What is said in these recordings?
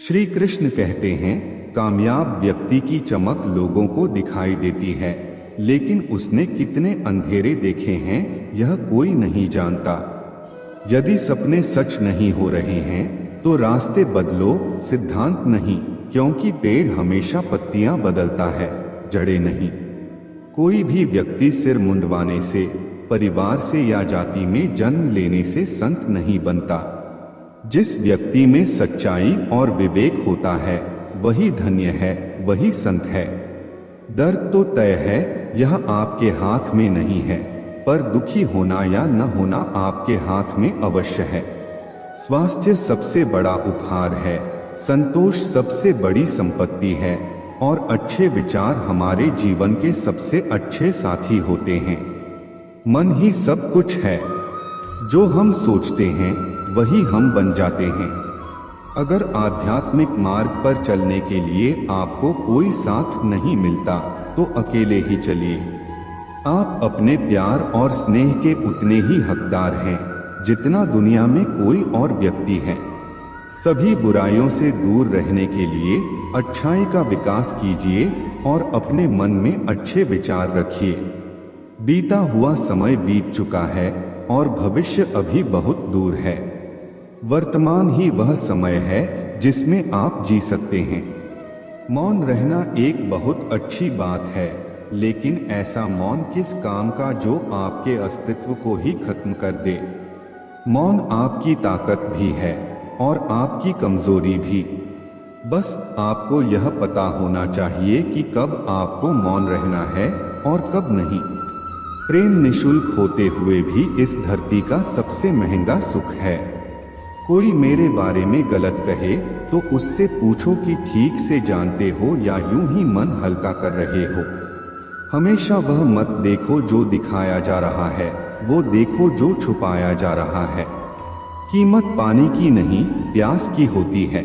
श्री कृष्ण कहते हैं, कामयाब व्यक्ति की चमक लोगों को दिखाई देती है, लेकिन उसने कितने अंधेरे देखे हैं यह कोई नहीं जानता। यदि सपने सच नहीं हो रहे हैं तो रास्ते बदलो, सिद्धांत नहीं, क्योंकि पेड़ हमेशा पत्तियां बदलता है, जड़ें नहीं। कोई भी व्यक्ति सिर मुंडवाने से, परिवार से या जाति में जन्म लेने से संत नहीं बनता। जिस व्यक्ति में सच्चाई और विवेक होता है वही धन्य है, वही संत है। दर्द तो तय है, यह आपके हाथ में नहीं है, पर दुखी होना या न होना आपके हाथ में अवश्य है। स्वास्थ्य सबसे बड़ा उपहार है, संतोष सबसे बड़ी संपत्ति है, और अच्छे विचार हमारे जीवन के सबसे अच्छे साथी होते हैं। मन ही सब कुछ है, जो हम सोचते हैं वही हम बन जाते हैं। अगर आध्यात्मिक मार्ग पर चलने के लिए आपको कोई साथ नहीं मिलता तो अकेले ही चलिए। आप अपने प्यार और स्नेह के उतने ही हकदार हैं जितना दुनिया में कोई और व्यक्ति है। सभी बुराइयों से दूर रहने के लिए अच्छाई का विकास कीजिए और अपने मन में अच्छे विचार रखिए। बीता हुआ समय बीत चुका है और भविष्य अभी बहुत दूर है। वर्तमान ही वह समय है जिसमें आप जी सकते हैं। मौन रहना एक बहुत अच्छी बात है, लेकिन ऐसा मौन किस काम का जो आपके अस्तित्व को ही खत्म कर दे। मौन आपकी ताकत भी है और आपकी कमजोरी भी। बस आपको यह पता होना चाहिए कि कब आपको मौन रहना है और कब नहीं। प्रेम निशुल्क होते हुए भी इस धरती का सबसे महंगा सुख है। कोई मेरे बारे में गलत कहे तो उससे पूछो कि ठीक से जानते हो या यूं ही मन हल्का कर रहे हो। हमेशा वह मत देखो जो दिखाया जा रहा है, वो देखो जो छुपाया जा रहा है। कीमत पानी की नहीं, प्यास की होती है।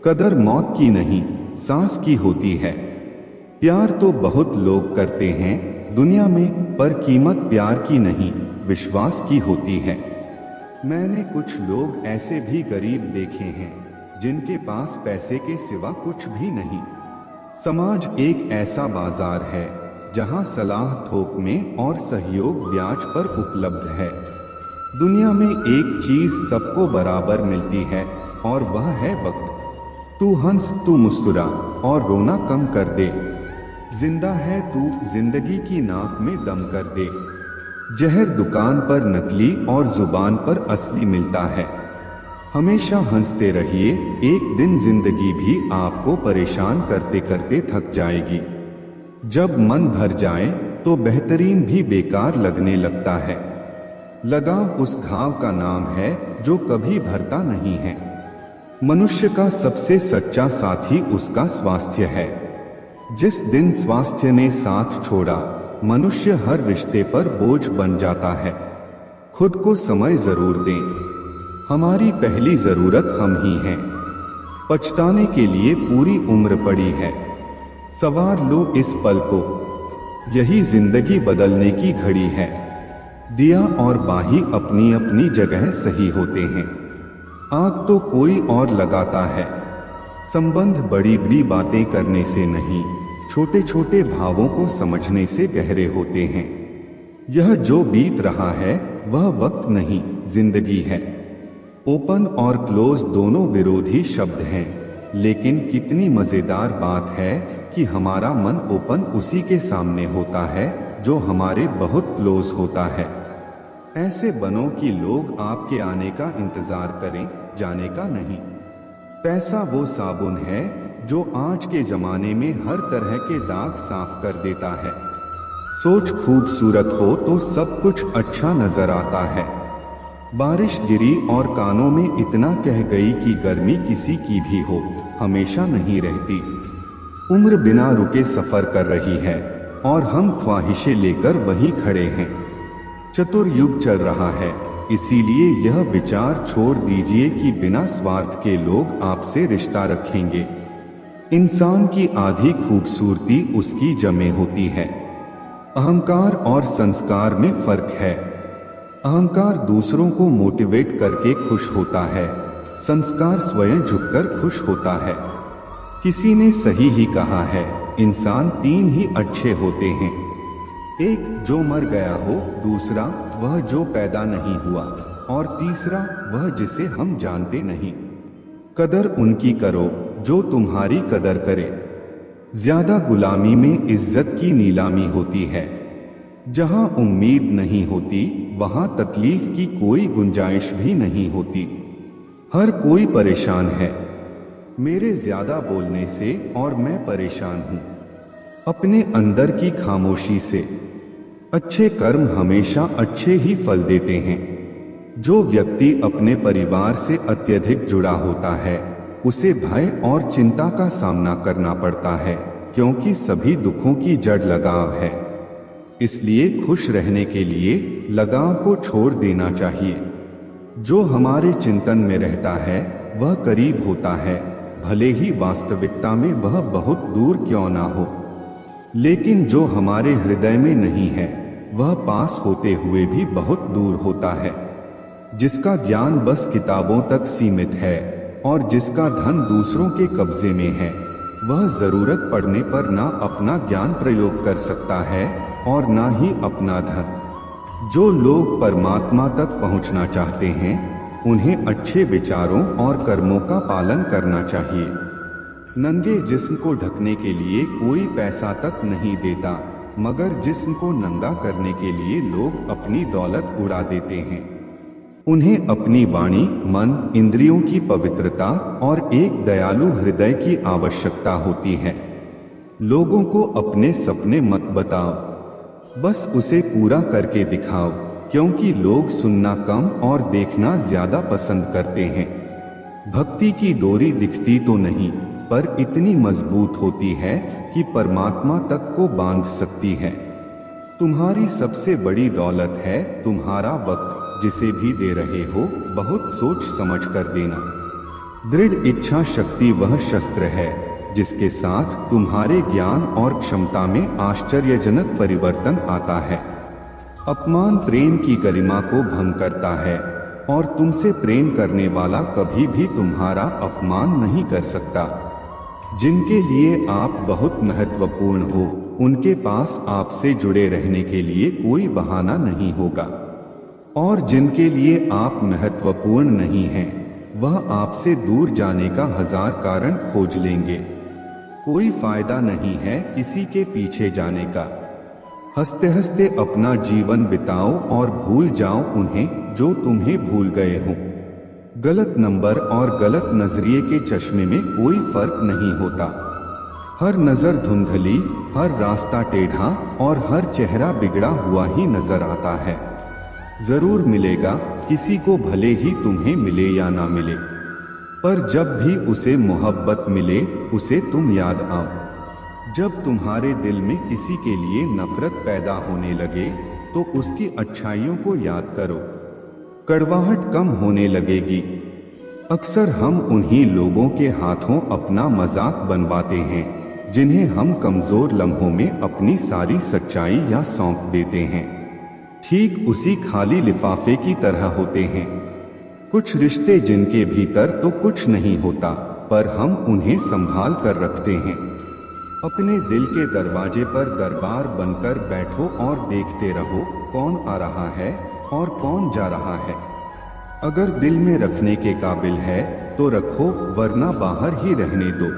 कदर मौत की नहीं, सांस की होती है। प्यार तो बहुत लोग करते हैं दुनिया में, पर कीमत प्यार की नहीं, विश्वास की होती है। मैंने कुछ लोग ऐसे भी गरीब देखे हैं जिनके पास पैसे के सिवा कुछ भी नहीं। समाज एक ऐसा बाजार है जहां सलाह थोक में और सहयोग ब्याज पर उपलब्ध है। दुनिया में एक चीज सबको बराबर मिलती है और वह है वक्त। तू हंस, तू मुस्कुरा और रोना कम कर दे। जिंदा है तू, जिंदगी की नाक में दम कर दे। जहर दुकान पर नकली और जुबान पर असली मिलता है। हमेशा हंसते रहिए, एक दिन जिंदगी भी आपको परेशान करते करते थक जाएगी। जब मन भर जाए तो बेहतरीन भी बेकार लगने लगता है। लगाव उस घाव का नाम है जो कभी भरता नहीं है। मनुष्य का सबसे सच्चा साथी उसका स्वास्थ्य है। जिस दिन स्वास्थ्य ने साथ छोड़ा, मनुष्य हर रिश्ते पर बोझ बन जाता है। खुद को समय जरूर दें। हमारी पहली जरूरत हम ही हैं। पछताने के लिए पूरी उम्र पड़ी है। सवार लो इस पल को, यही जिंदगी बदलने की घड़ी है। दिया और बाही अपनी अपनी जगह सही होते हैं। आग तो कोई और लगाता है। संबंध बड़ी बड़ी बातें करने से नहीं, छोटे छोटे भावों को समझने से गहरे होते हैं। यह जो बीत रहा है वह वक्त नहीं, जिंदगी है। ओपन और क्लोज दोनों विरोधी शब्द हैं, लेकिन कितनी मजेदार बात है कि हमारा मन ओपन उसी के सामने होता है जो हमारे बहुत क्लोज होता है। ऐसे बनो कि लोग आपके आने का इंतजार करें, जाने का नहीं। पैसा वो साबुन है जो आज के जमाने में हर तरह के दाग साफ कर देता है। सोच खूबसूरत हो तो सब कुछ अच्छा नजर आता है। बारिश गिरी और कानों में इतना कह गई कि गर्मी किसी की भी हो, हमेशा नहीं रहती। उम्र बिना रुके सफर कर रही है और हम ख्वाहिशें लेकर वहीं खड़े हैं। चतुर्युग चल रहा है, इसीलिए यह विचार छोड़ दीजिए कि बिना स्वार्थ के लोग आपसे रिश्ता रखेंगे। इंसान की आधी खूबसूरती उसकी जमे होती है। अहंकार और संस्कार में फर्क है। अहंकार दूसरों को मोटिवेट करके खुश होता है, संस्कार स्वयं झुककर खुश होता है। किसी ने सही ही कहा है, इंसान तीन ही अच्छे होते हैं, एक जो मर गया हो, दूसरा वह जो पैदा नहीं हुआ, और तीसरा वह जिसे हम जानते नहीं। कदर उनकी करो जो तुम्हारी कदर करे। ज्यादा गुलामी में इज्जत की नीलामी होती है। जहां उम्मीद नहीं होती वहां तकलीफ की कोई गुंजाइश भी नहीं होती। हर कोई परेशान है मेरे ज्यादा बोलने से, और मैं परेशान हूं अपने अंदर की खामोशी से। अच्छे कर्म हमेशा अच्छे ही फल देते हैं। जो व्यक्ति अपने परिवार से अत्यधिक जुड़ा होता है उसे भय और चिंता का सामना करना पड़ता है, क्योंकि सभी दुखों की जड़ लगाव है। इसलिए खुश रहने के लिए लगाव को छोड़ देना चाहिए। जो हमारे चिंतन में रहता है वह करीब होता है, भले ही वास्तविकता में वह बहुत दूर क्यों ना हो। लेकिन जो हमारे हृदय में नहीं है वह पास होते हुए भी बहुत दूर होता है। जिसका ज्ञान बस किताबों तक सीमित है और जिसका धन दूसरों के कब्जे में है, वह जरूरत पड़ने पर ना अपना ज्ञान प्रयोग कर सकता है और ना ही अपना धन। जो लोग परमात्मा तक पहुंचना चाहते हैं उन्हें अच्छे विचारों और कर्मों का पालन करना चाहिए। नंगे जिस्म को ढकने के लिए कोई पैसा तक नहीं देता, मगर जिस्म को नंगा करने के लिए लोग अपनी दौलत उड़ा देते हैं। उन्हें अपनी वाणी, मन, इंद्रियों की पवित्रता और एक दयालु हृदय की आवश्यकता होती है। लोगों को अपने सपने मत बताओ, बस उसे पूरा करके दिखाओ, क्योंकि लोग सुनना कम और देखना ज्यादा पसंद करते हैं। भक्ति की डोरी दिखती तो नहीं, पर इतनी मजबूत होती है कि परमात्मा तक को बांध सकती है। तुम्हारी सबसे बड़ी दौलत है तुम्हारा वक्त। जिसे भी दे रहे हो बहुत सोच समझ कर देना। दृढ़ इच्छा शक्ति वह शस्त्र है जिसके साथ तुम्हारे ज्ञान और क्षमता में आश्चर्यजनक परिवर्तन आता है। अपमान प्रेम की गरिमा को भंग करता है और तुमसे प्रेम करने वाला कभी भी तुम्हारा अपमान नहीं कर सकता। जिनके लिए आप बहुत महत्वपूर्ण हो उनके पास आपसे जुड़े रहने के लिए कोई बहाना नहीं होगा, और जिनके लिए आप महत्वपूर्ण नहीं हैं वह आपसे दूर जाने का 1000 कारण खोज लेंगे। कोई फायदा नहीं है किसी के पीछे जाने का। हंसते हंसते अपना जीवन बिताओ और भूल जाओ उन्हें जो तुम्हें भूल गए हों। गलत नंबर और गलत नजरिए के चश्मे में कोई फर्क नहीं होता। हर नजर धुंधली, हर रास्ता टेढ़ा और हर चेहरा बिगड़ा हुआ ही नजर आता है। जरूर मिलेगा किसी को, भले ही तुम्हें मिले या ना मिले, पर जब भी उसे मोहब्बत मिले उसे तुम याद आओ। जब तुम्हारे दिल में किसी के लिए नफरत पैदा होने लगे तो उसकी अच्छाइयों को याद करो, कड़वाहट कम होने लगेगी। अक्सर हम उन्हीं लोगों के हाथों अपना मजाक बनवाते हैं जिन्हें हम कमजोर लम्हों में अपनी सारी सच्चाई या सौंप देते हैं। ठीक उसी खाली लिफाफे की तरह होते हैं कुछ रिश्ते जिनके भीतर तो कुछ नहीं होता, पर हम उन्हें संभाल कर रखते हैं। अपने दिल के दरवाजे पर दरबार बनकर बैठो और देखते रहो कौन आ रहा है और कौन जा रहा है। अगर दिल में रखने के काबिल है तो रखो, वरना बाहर ही रहने दो,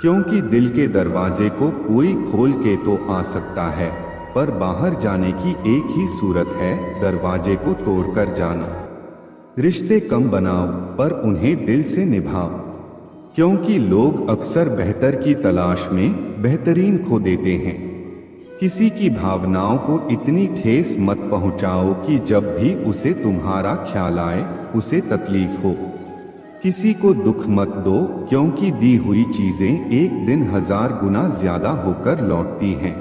क्योंकि दिल के दरवाजे को कोई खोल के तो आ सकता है, पर बाहर जाने की एक ही सूरत है, दरवाजे को तोड़कर जाना। रिश्ते कम बनाओ पर उन्हें दिल से निभाओ, क्योंकि लोग अक्सर बेहतर की तलाश में बेहतरीन खो देते हैं। किसी की भावनाओं को इतनी ठेस मत पहुंचाओ कि जब भी उसे तुम्हारा ख्याल आए उसे तकलीफ हो। किसी को दुख मत दो, क्योंकि दी हुई चीजें एक दिन 1000 गुना ज्यादा होकर लौटती हैं।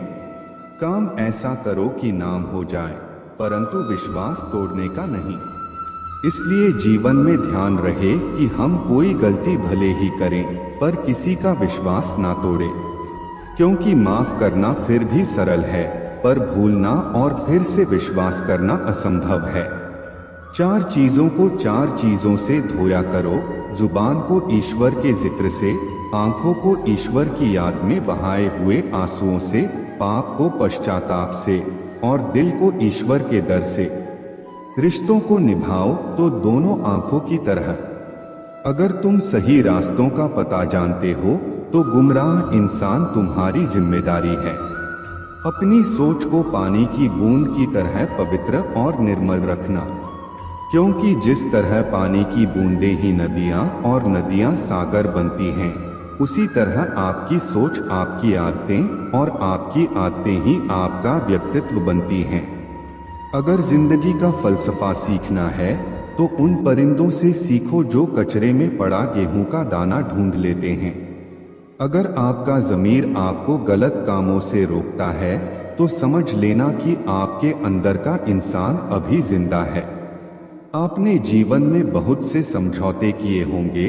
काम ऐसा करो कि नाम हो जाए, परंतु विश्वास तोड़ने का नहीं। इसलिए जीवन में ध्यान रहे कि हम कोई गलती भले ही करें पर किसी का विश्वास ना तोड़े, क्योंकि माफ करना फिर भी सरल है, पर भूलना और फिर से विश्वास करना असंभव है। चार चीजों को चार चीजों से धोया करो, जुबान को ईश्वर के जिक्र से, आंखों को ईश्वर की याद में बहाए हुए आंसुओं से, पाप को पश्चाताप से और दिल को ईश्वर के डर से। रिश्तों को निभाओ तो दोनों आंखों की तरह। अगर तुम सही रास्तों का पता जानते हो तो गुमराह इंसान तुम्हारी जिम्मेदारी है। अपनी सोच को पानी की बूंद की तरह पवित्र और निर्मल रखना, क्योंकि जिस तरह पानी की बूंदें ही नदियां और नदियां सागर बनती हैं, उसी तरह आपकी सोच आपकी आदतें और आपकी आदतें ही आपका व्यक्तित्व बनती हैं। अगर जिंदगी का फलसफा सीखना है तो उन परिंदों से सीखो जो कचरे में पड़ा गेहूं का दाना ढूंढ लेते हैं। अगर आपका ज़मीर आपको गलत कामों से रोकता है तो समझ लेना कि आपके अंदर का इंसान अभी जिंदा है। आपने जीवन में बहुत से समझौते किए होंगे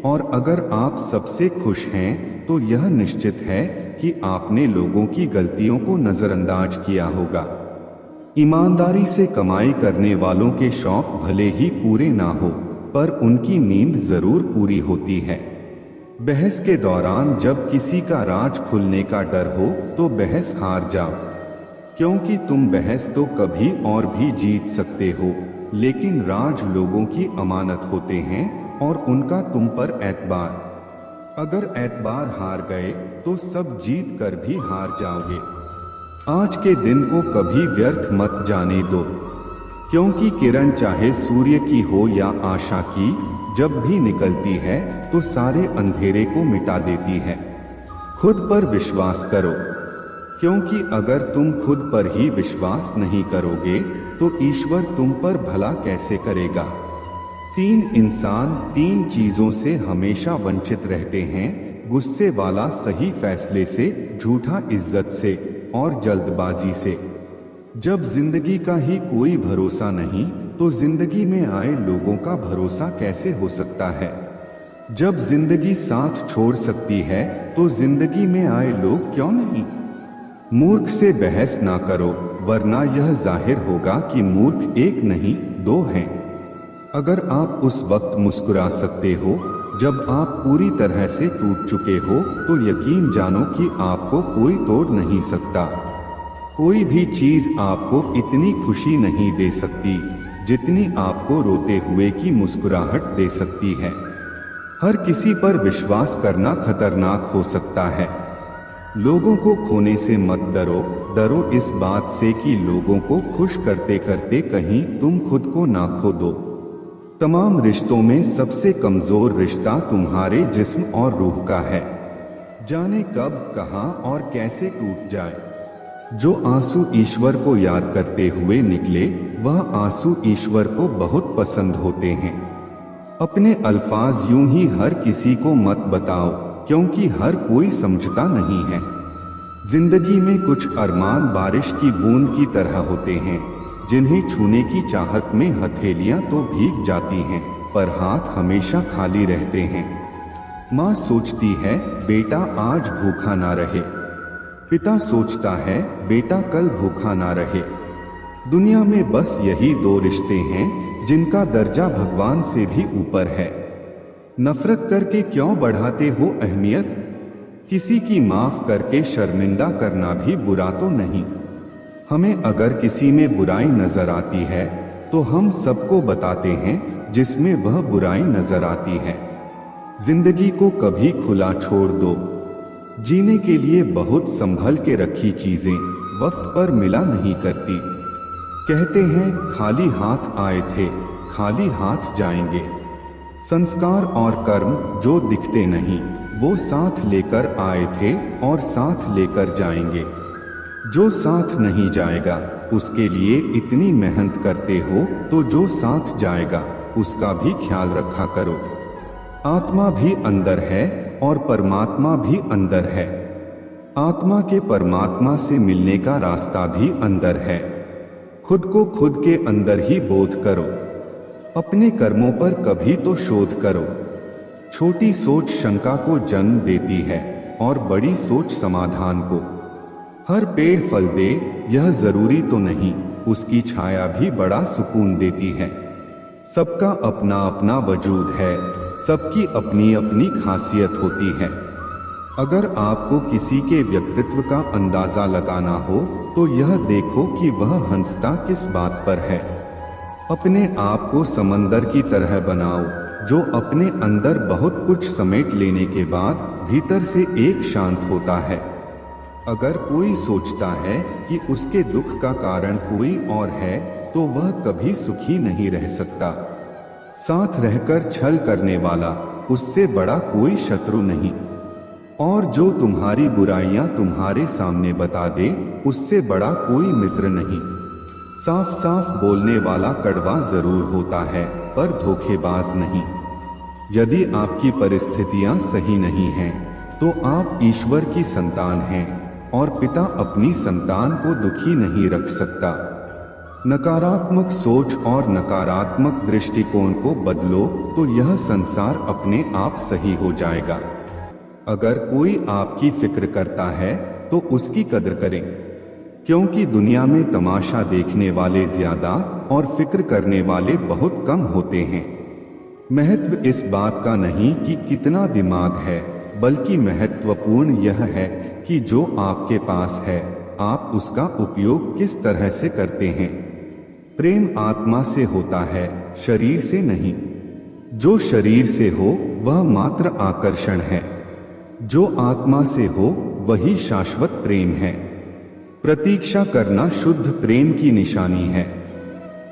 और अगर आप सबसे खुश हैं तो यह निश्चित है कि आपने लोगों की गलतियों को नजरअंदाज किया होगा। ईमानदारी से कमाई करने वालों के शौक भले ही पूरे ना हो, पर उनकी नींद जरूर पूरी होती है। बहस के दौरान जब किसी का राज खुलने का डर हो तो बहस हार जाओ, क्योंकि तुम बहस तो कभी और भी जीत सकते हो, लेकिन राज लोगों की अमानत होते हैं और उनका तुम पर एतबार। अगर एतबार हार गए तो सब जीत कर भी हार जाओगे। आज के दिन को कभी व्यर्थ मत जाने दो, क्योंकि किरण चाहे सूर्य की हो या आशा की, जब भी निकलती है तो सारे अंधेरे को मिटा देती है। खुद पर विश्वास करो, क्योंकि अगर तुम खुद पर ही विश्वास नहीं करोगे तो ईश्वर तुम पर भला कैसे करेगा। तीन इंसान तीन चीजों से हमेशा वंचित रहते हैं: गुस्से वाला सही फैसले से, झूठा इज्जत से और जल्दबाजी से। जब जिंदगी का ही कोई भरोसा नहीं तो जिंदगी में आए लोगों का भरोसा कैसे हो सकता है। जब जिंदगी साथ छोड़ सकती है तो जिंदगी में आए लोग क्यों नहीं। मूर्ख से बहस ना करो, वरना यह जाहिर होगा कि मूर्ख एक नहीं दो हैं। अगर आप उस वक्त मुस्कुरा सकते हो जब आप पूरी तरह से टूट चुके हो तो यकीन जानो कि आपको कोई तोड़ नहीं सकता। कोई भी चीज आपको इतनी खुशी नहीं दे सकती जितनी आपको रोते हुए की मुस्कुराहट दे सकती है। हर किसी पर विश्वास करना खतरनाक हो सकता है। लोगों को खोने से मत डरो, डरो इस बात से कि लोगों को खुश करते करते कहीं तुम खुद को ना खो दो। तमाम रिश्तों में सबसे कमजोर रिश्ता तुम्हारे जिस्म और रूह का है। जाने कब, कहां और कैसे टूट जाए। जो आंसू ईश्वर को याद करते हुए निकले वह आंसू ईश्वर को बहुत पसंद होते हैं। अपने अल्फाज यूं ही हर किसी को मत बताओ, क्योंकि हर कोई समझता नहीं है। जिंदगी में कुछ अरमान बारिश की बूंद की तरह होते हैं, जिन्हें छूने की चाहत में हथेलियां तो भीग जाती हैं, पर हाथ हमेशा खाली रहते हैं। माँ सोचती है बेटा आज भूखा ना रहे, पिता सोचता है बेटा कल भूखा ना रहे। दुनिया में बस यही दो रिश्ते हैं जिनका दर्जा भगवान से भी ऊपर है। नफरत करके क्यों बढ़ाते हो अहमियत। किसी की माफ करके शर्मिंदा करना भी बुरा तो नहीं। हमें अगर किसी में बुराई नजर आती है तो हम सबको बताते हैं जिसमें वह बुराई नजर आती है। जिंदगी को कभी खुला छोड़ दो। जीने के लिए बहुत संभल के रखी चीजें वक्त पर मिला नहीं करती। कहते हैं खाली हाथ आए थे खाली हाथ जाएंगे। संस्कार और कर्म जो दिखते नहीं वो साथ लेकर आए थे और साथ लेकर जाएंगे। जो साथ नहीं जाएगा उसके लिए इतनी मेहनत करते हो तो जो साथ जाएगा उसका भी ख्याल रखा करो। आत्मा भी अंदर है और परमात्मा भी अंदर है। आत्मा के परमात्मा से मिलने का रास्ता भी अंदर है। खुद को खुद के अंदर ही बोध करो। अपने कर्मों पर कभी तो शोध करो। छोटी सोच शंका को जन्म देती है और बड़ी सोच समाधान को। हर पेड़ फल दे यह जरूरी तो नहीं, उसकी छाया भी बड़ा सुकून देती है। सबका अपना अपना वजूद है, सबकी अपनी अपनी खासियत होती है। अगर आपको किसी के व्यक्तित्व का अंदाजा लगाना हो तो यह देखो कि वह हंसता किस बात पर है। अपने आप को समंदर की तरह बनाओ जो अपने अंदर बहुत कुछ समेट लेने के बाद भीतर से एक शांत होता है। अगर कोई सोचता है कि उसके दुख का कारण कोई और है तो वह कभी सुखी नहीं रह सकता। साथ रहकर छल करने वाला उससे बड़ा कोई शत्रु नहीं, और जो तुम्हारी बुराइयां तुम्हारे सामने बता दे उससे बड़ा कोई मित्र नहीं। साफ साफ बोलने वाला कड़वा जरूर होता है पर धोखेबाज नहीं। यदि आपकी परिस्थितियां सही नहीं हैं तो आप ईश्वर की संतान हैं और पिता अपनी संतान को दुखी नहीं रख सकता। नकारात्मक सोच और नकारात्मक दृष्टिकोण को बदलो तो यह संसार अपने आप सही हो जाएगा। अगर कोई आपकी फिक्र करता है तो उसकी कदर करें, क्योंकि दुनिया में तमाशा देखने वाले ज्यादा और फिक्र करने वाले बहुत कम होते हैं। महत्व इस बात का नहीं कि कितना दिमाग है, बल्कि महत्वपूर्ण यह है कि जो आपके पास है आप उसका उपयोग किस तरह से करते हैं। प्रेम आत्मा से होता है, शरीर से नहीं। जो शरीर से हो वह मात्र आकर्षण है, जो आत्मा से हो वही शाश्वत प्रेम है। प्रतीक्षा करना शुद्ध प्रेम की निशानी है।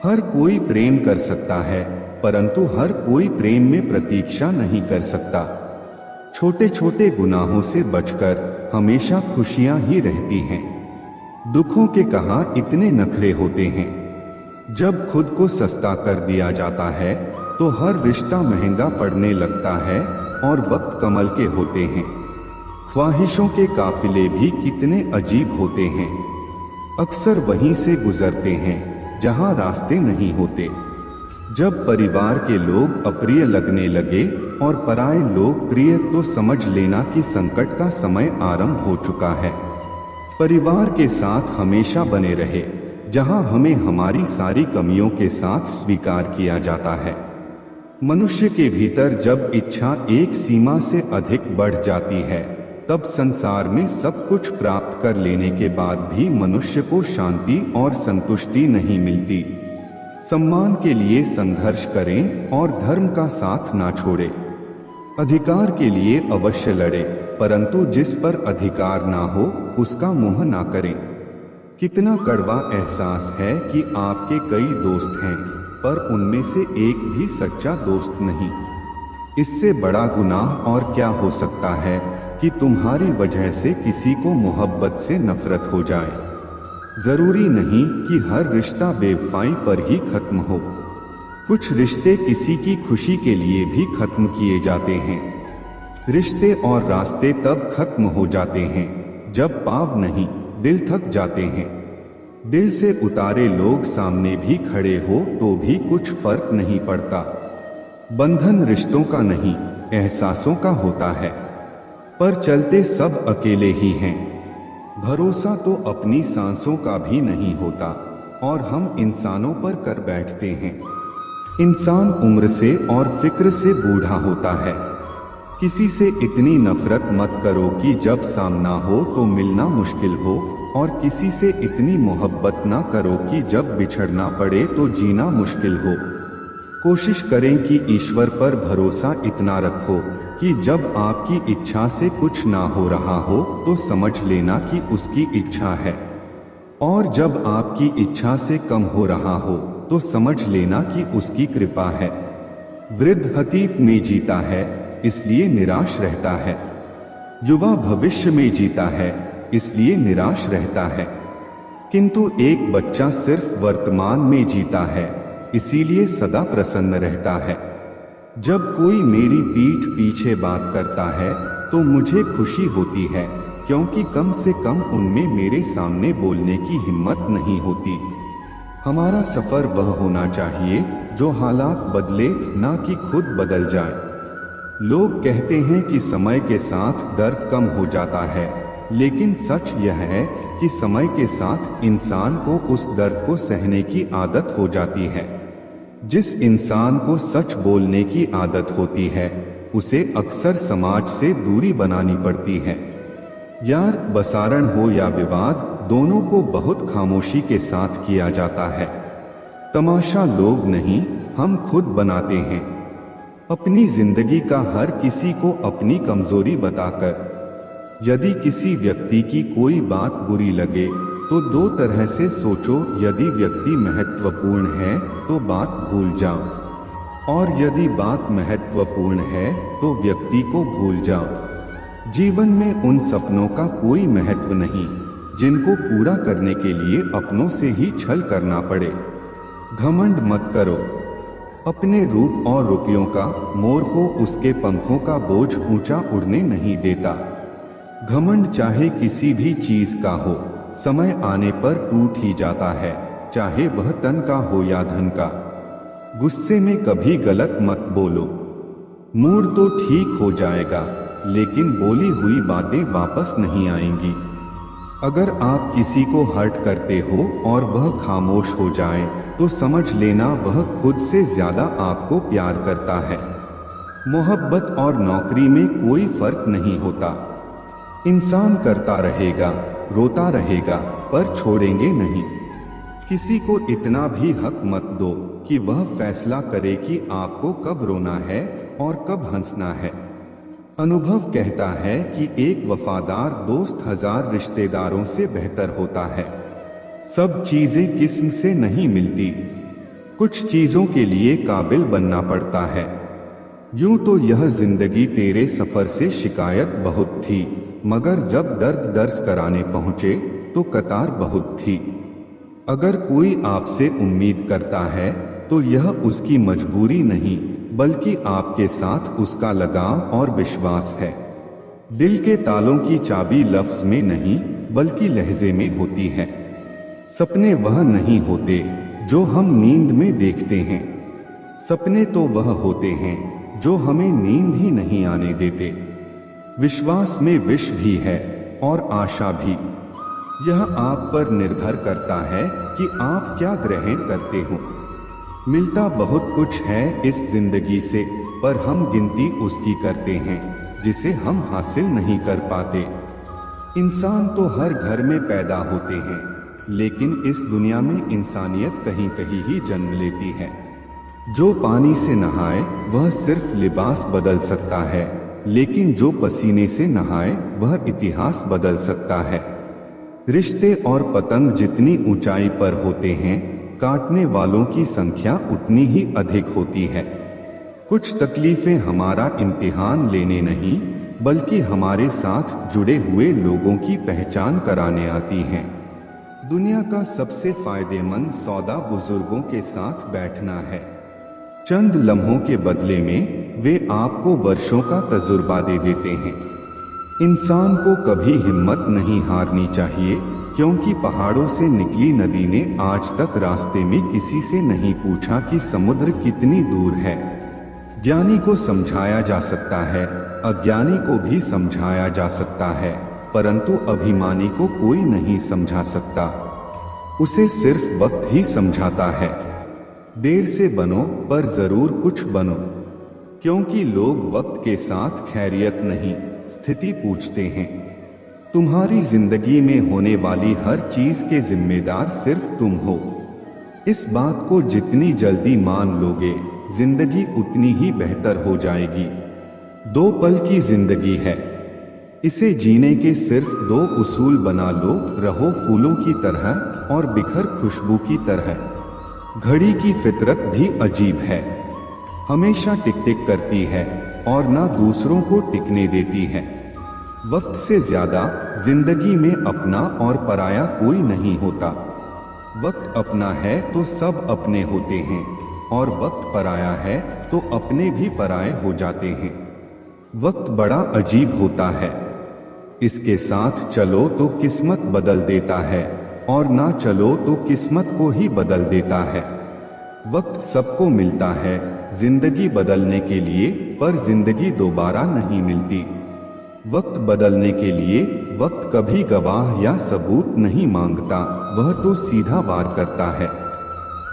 हर कोई प्रेम कर सकता है, परंतु हर कोई प्रेम में प्रतीक्षा नहीं कर सकता। छोटे छोटे गुनाहों से बचकर हमेशा खुशियां ही रहती हैं। दुखों के कहां इतने नखरे होते हैं। जब खुद को सस्ता कर दिया जाता है तो हर रिश्ता महंगा पड़ने लगता है और वक्त कमल के होते हैं। ख्वाहिशों के काफिले भी कितने अजीब होते हैं, अक्सर वहीं से गुजरते हैं जहां रास्ते नहीं होते। जब परिवार के लोग अप्रिय लगने लगे और पराये लोग प्रिय तो समझ लेना कि संकट का समय आरंभ हो चुका है। परिवार के साथ हमेशा बने रहे जहां हमें हमारी सारी कमियों के साथ स्वीकार किया जाता है। मनुष्य के भीतर जब इच्छा एक सीमा से अधिक बढ़ जाती है तब संसार में सब कुछ प्राप्त कर लेने के बाद भी मनुष्य को शांति और संतुष्टि नहीं मिलती। सम्मान के लिए संघर्ष करें और धर्म का साथ ना छोड़े। अधिकार के लिए अवश्य लड़े, परंतु जिस पर अधिकार ना हो उसका मोह ना करें। कितना कड़वा एहसास है कि आपके कई दोस्त हैं पर उनमें से एक भी सच्चा दोस्त नहीं। इससे बड़ा गुनाह और क्या हो सकता है कि तुम्हारी वजह से किसी को मोहब्बत से नफरत हो जाए। जरूरी नहीं कि हर रिश्ता बेवफाई पर ही खत्म हो। कुछ रिश्ते किसी की खुशी के लिए भी खत्म किए जाते हैं। रिश्ते और रास्ते तब खत्म हो जाते हैं जब पाव नहीं दिल थक जाते हैं। दिल से उतारे लोग सामने भी खड़े हो तो भी कुछ फर्क नहीं पड़ता। बंधन रिश्तों का नहीं एहसासों का होता है, पर चलते सब अकेले ही हैं। भरोसा तो अपनी सांसों का भी नहीं होता और हम इंसानों पर कर बैठते हैं। इंसान उम्र से और फिक्र से बूढ़ा होता है। किसी से इतनी नफरत मत करो कि जब सामना हो तो मिलना मुश्किल हो, और किसी से इतनी मोहब्बत ना करो कि जब बिछड़ना पड़े तो जीना मुश्किल हो। कोशिश करें कि ईश्वर पर भरोसा इतना रखो कि जब आपकी इच्छा से कुछ ना हो रहा हो तो समझ लेना कि उसकी इच्छा है, और जब आपकी इच्छा से कम हो रहा हो तो समझ लेना कि उसकी कृपा है। वृद्ध अतीत में जीता है इसलिए निराश रहता है, युवा भविष्य में जीता है इसलिए निराश रहता है, किंतु एक बच्चा सिर्फ वर्तमान में जीता है इसीलिए सदा प्रसन्न रहता है। जब कोई मेरी पीठ पीछे बात करता है तो मुझे खुशी होती है, क्योंकि कम से कम उनमें मेरे सामने बोलने की हिम्मत नहीं होती। हमारा सफर वह होना चाहिए जो हालात बदले, ना कि खुद बदल जाए। लोग कहते हैं कि समय के साथ दर्द कम हो जाता है, लेकिन सच यह है कि समय के साथ इंसान को उस दर्द को सहने की आदत हो जाती है। जिस इंसान को सच बोलने की आदत होती है उसे अक्सर समाज से दूरी बनानी पड़ती है। यार बसारण हो या विवाद, दोनों को बहुत खामोशी के साथ किया जाता है। तमाशा लोग नहीं, हम खुद बनाते हैं अपनी जिंदगी का, हर किसी को अपनी कमजोरी बताकर। यदि किसी व्यक्ति की कोई बात बुरी लगे तो दो तरह से सोचो। यदि व्यक्ति महत्वपूर्ण है तो बात भूल जाओ, और यदि बात महत्वपूर्ण है तो व्यक्ति को भूल जाओ। जीवन में उन सपनों का कोई महत्व नहीं जिनको पूरा करने के लिए अपनों से ही छल करना पड़े। घमंड मत करो अपने रूप और रुपयों का, मोर को उसके पंखों का बोझ ऊंचा उड़ने नहीं देता। घमंड चाहे किसी भी चीज का हो, समय आने पर टूट ही जाता है, चाहे वह तन का हो या धन का। गुस्से में कभी गलत मत बोलो, मूड तो ठीक हो जाएगा लेकिन बोली हुई बातें वापस नहीं आएंगी। अगर आप किसी को हर्ट करते हो और वह खामोश हो जाए तो समझ लेना वह खुद से ज्यादा आपको प्यार करता है। मोहब्बत और नौकरी में कोई फर्क नहीं होता। इंसान करता रहेगा, रोता रहेगा, पर छोड़ेंगे नहीं। किसी को इतना भी हक मत दो कि वह फैसला करे कि आपको कब रोना है और कब हंसना है। अनुभव कहता है कि एक वफादार दोस्त 1000 रिश्तेदारों से बेहतर होता है। सब चीजें किस्म से नहीं मिलती, कुछ चीजों के लिए काबिल बनना पड़ता है। यूं तो यह जिंदगी तेरे सफर से शिकायत बहुत थी, मगर जब दर्द दर्ज कराने पहुंचे तो कतार बहुत थी। अगर कोई आपसे उम्मीद करता है तो यह उसकी मजबूरी नहीं बल्कि आपके साथ उसका लगाव और विश्वास है। दिल के तालों की चाबी लफ्ज में नहीं बल्कि लहजे में होती है। सपने वह नहीं होते जो हम नींद में देखते हैं, सपने तो वह होते हैं जो हमें नींद ही नहीं आने देते। विश्वास में विष भी है और आशा भी। यह आप पर निर्भर करता है कि आप क्या ग्रहण करते हो। मिलता बहुत कुछ है इस जिंदगी से, पर हम गिनती उसकी करते हैं जिसे हम हासिल नहीं कर पाते। इंसान तो हर घर में पैदा होते हैं, लेकिन इस दुनिया में इंसानियत कहीं कहीं ही जन्म लेती है। जो पानी से नहाए वह सिर्फ लिबास बदल सकता है, लेकिन जो पसीने से नहाए वह इतिहास बदल सकता है। रिश्ते और पतंग जितनी ऊंचाई पर होते हैं, काटने वालों की संख्या उतनी ही अधिक होती है। कुछ तकलीफें हमारा इम्तिहान लेने नहीं बल्कि हमारे साथ जुड़े हुए लोगों की पहचान कराने आती हैं। दुनिया का सबसे फायदेमंद सौदा बुजुर्गों के साथ बैठना है। चंद लम्हों के बदले में वे आपको वर्षों का तजुर्बा दे देते हैं। इंसान को कभी हिम्मत नहीं हारनी चाहिए, क्योंकि पहाड़ों से निकली नदी ने आज तक रास्ते में किसी से नहीं पूछा कि समुद्र कितनी दूर है। ज्ञानी को समझाया जा सकता है, अज्ञानी को भी समझाया जा सकता है, परंतु अभिमानी को कोई नहीं समझा सकता। उसे सिर्फ वक्त ही समझाता है। देर से बनो पर जरूर कुछ बनो, क्योंकि लोग वक्त के साथ खैरियत नहीं स्थिति पूछते हैं। तुम्हारी जिंदगी में होने वाली हर चीज के जिम्मेदार सिर्फ तुम हो। इस बात को जितनी जल्दी मान लोगे, जिंदगी उतनी ही बेहतर हो जाएगी। 2 पल की जिंदगी है, इसे जीने के सिर्फ 2 उसूल बना लो। रहो फूलों की तरह और बिखर खुशबू की तरह। घड़ी की फितरत भी अजीब है, हमेशा टिक टिक करती है और ना दूसरों को टिकने देती है। वक्त से ज्यादा जिंदगी में अपना और पराया कोई नहीं होता। वक्त अपना है तो सब अपने होते हैं, और वक्त पराया है तो अपने भी पराये हो जाते हैं। वक्त बड़ा अजीब होता है, इसके साथ चलो तो किस्मत बदल देता है, और ना चलो तो किस्मत को ही बदल देता है। वक्त सबको मिलता है जिंदगी बदलने के लिए, पर जिंदगी दोबारा नहीं मिलती। वक्त बदलने के लिए वक्त कभी गवाह या सबूत नहीं मांगता, वह तो सीधा वार करता है।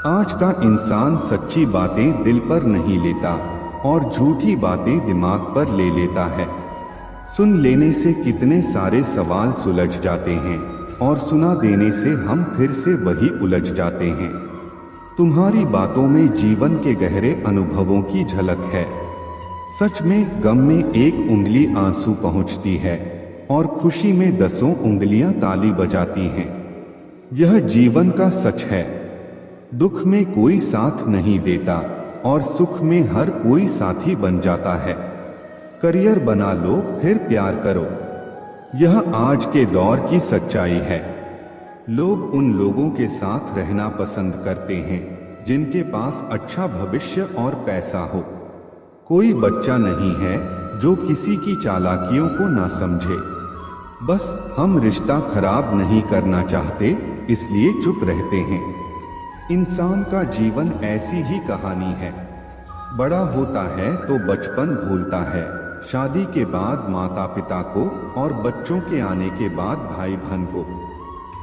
आज का इंसान सच्ची बातें दिल पर नहीं लेता और झूठी बातें दिमाग पर ले लेता है। सुन लेने से कितने सारे सवाल सुलझ जाते हैं और सुना देने से हम फिर से वही उलझ जाते हैं। तुम्हारी बातों में जीवन के गहरे अनुभवों की झलक है। सच में गम में एक उंगली आंसू पहुंचती है और खुशी में 10 उंगलियां ताली बजाती हैं। यह जीवन का सच है। दुख में कोई साथ नहीं देता और सुख में हर कोई साथी बन जाता है। करियर बना लो फिर प्यार करो, यह आज के दौर की सच्चाई है। लोग उन लोगों के साथ रहना पसंद करते हैं जिनके पास अच्छा भविष्य और पैसा हो। कोई बच्चा नहीं है जो किसी की चालाकियों को ना समझे। बस हम रिश्ता खराब नहीं करना चाहते इसलिए चुप रहते हैं। इंसान का जीवन ऐसी ही कहानी है। बड़ा होता है तो बचपन भूलता है, शादी के बाद माता पिता को और बच्चों के आने के बाद भाई बहन को।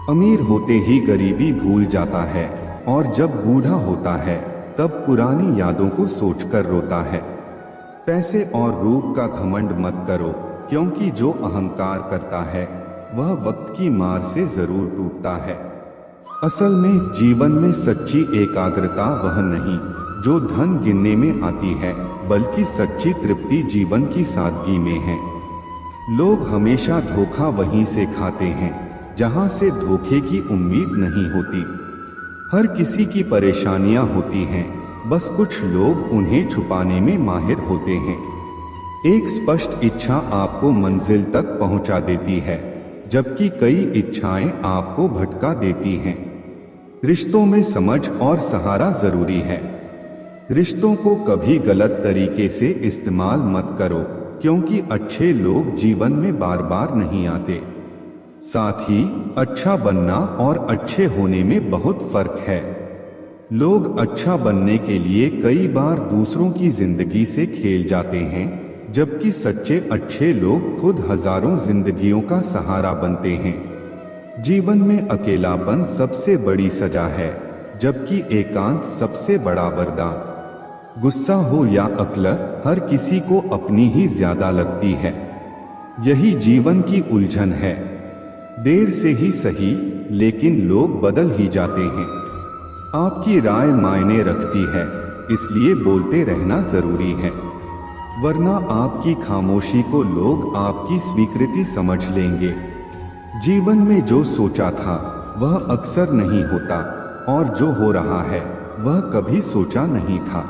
अमीर होते ही गरीबी भूल जाता है और जब बूढ़ा होता है तब पुरानी यादों को सोचकर रोता है। पैसे और रूप का घमंड मत करो, क्योंकि जो अहंकार करता है वह वक्त की मार से जरूर टूटता है। असल में जीवन में सच्ची एकाग्रता वह नहीं जो धन गिनने में आती है, बल्कि सच्ची तृप्ति जीवन की सादगी में है। लोग हमेशा धोखा वहीं से खाते हैं जहां से धोखे की उम्मीद नहीं होती। हर किसी की परेशानियां होती हैं, बस कुछ लोग उन्हें छुपाने में माहिर होते हैं। एक स्पष्ट इच्छा आपको मंजिल तक पहुंचा देती है, जबकि कई इच्छाएं आपको भटका देती हैं। रिश्तों में समझ और सहारा जरूरी है। रिश्तों को कभी गलत तरीके से इस्तेमाल मत करो, क्योंकि अच्छे लोग जीवन में बार बार नहीं आते। साथ ही अच्छा बनना और अच्छे होने में बहुत फर्क है। लोग अच्छा बनने के लिए कई बार दूसरों की जिंदगी से खेल जाते हैं, जबकि सच्चे अच्छे लोग खुद हजारों जिंदगियों का सहारा बनते हैं। जीवन में अकेलापन सबसे बड़ी सजा है, जबकि एकांत सबसे बड़ा वरदान। गुस्सा हो या अक्ल, हर किसी को अपनी ही ज्यादा लगती है। यही जीवन की उलझन है। देर से ही सही, लेकिन लोग बदल ही जाते हैं। आपकी राय मायने रखती है, इसलिए बोलते रहना जरूरी है, वरना आपकी खामोशी को लोग आपकी स्वीकृति समझ लेंगे। जीवन में जो सोचा था वह अक्सर नहीं होता, और जो हो रहा है वह कभी सोचा नहीं था।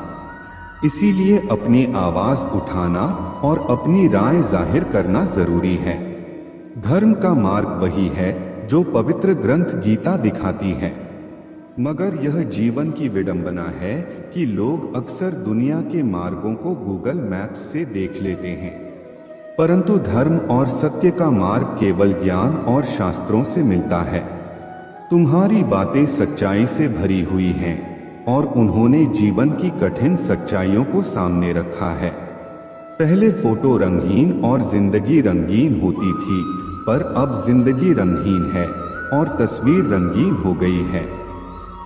इसीलिए अपनी आवाज उठाना और अपनी राय जाहिर करना जरूरी है। धर्म का मार्ग वही है जो पवित्र ग्रंथ गीता दिखाती है। मगर यह जीवन की विडंबना है कि लोग अक्सर दुनिया के मार्गों को गूगल मैप्स से देख लेते हैं, परंतु धर्म और सत्य का मार्ग केवल ज्ञान और शास्त्रों से मिलता है। तुम्हारी बातें सच्चाई से भरी हुई हैं और उन्होंने जीवन की कठिन सच्चाइयों को सामने रखा है। पहले फोटो रंगीन और जिंदगी रंगीन होती थी, पर अब जिंदगी रंगहीन है और तस्वीर रंगीन हो गई है।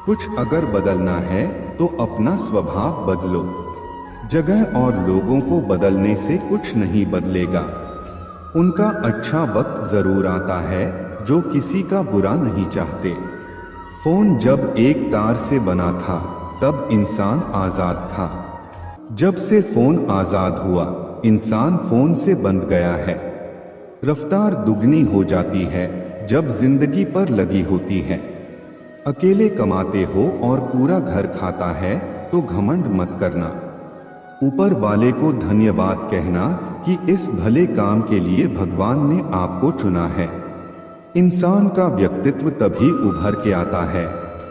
कुछ अगर बदलना है तो अपना स्वभाव बदलो। जगह और लोगों को बदलने से कुछ नहीं बदलेगा। उनका अच्छा वक्त जरूर आता है जो किसी का बुरा नहीं चाहते। फोन जब एक तार से बना था तब इंसान आजाद था। जब से फोन आजाद हुआ, इंसान फोन से बंध गया है। रफ्तार दुगनी हो जाती है जब जिंदगी पर लगी होती है। अकेले कमाते हो और पूरा घर खाता है तो घमंड मत करना। ऊपर वाले को धन्यवाद कहना कि इस भले काम के लिए भगवान ने आपको चुना है। इंसान का व्यक्तित्व तभी उभर के आता है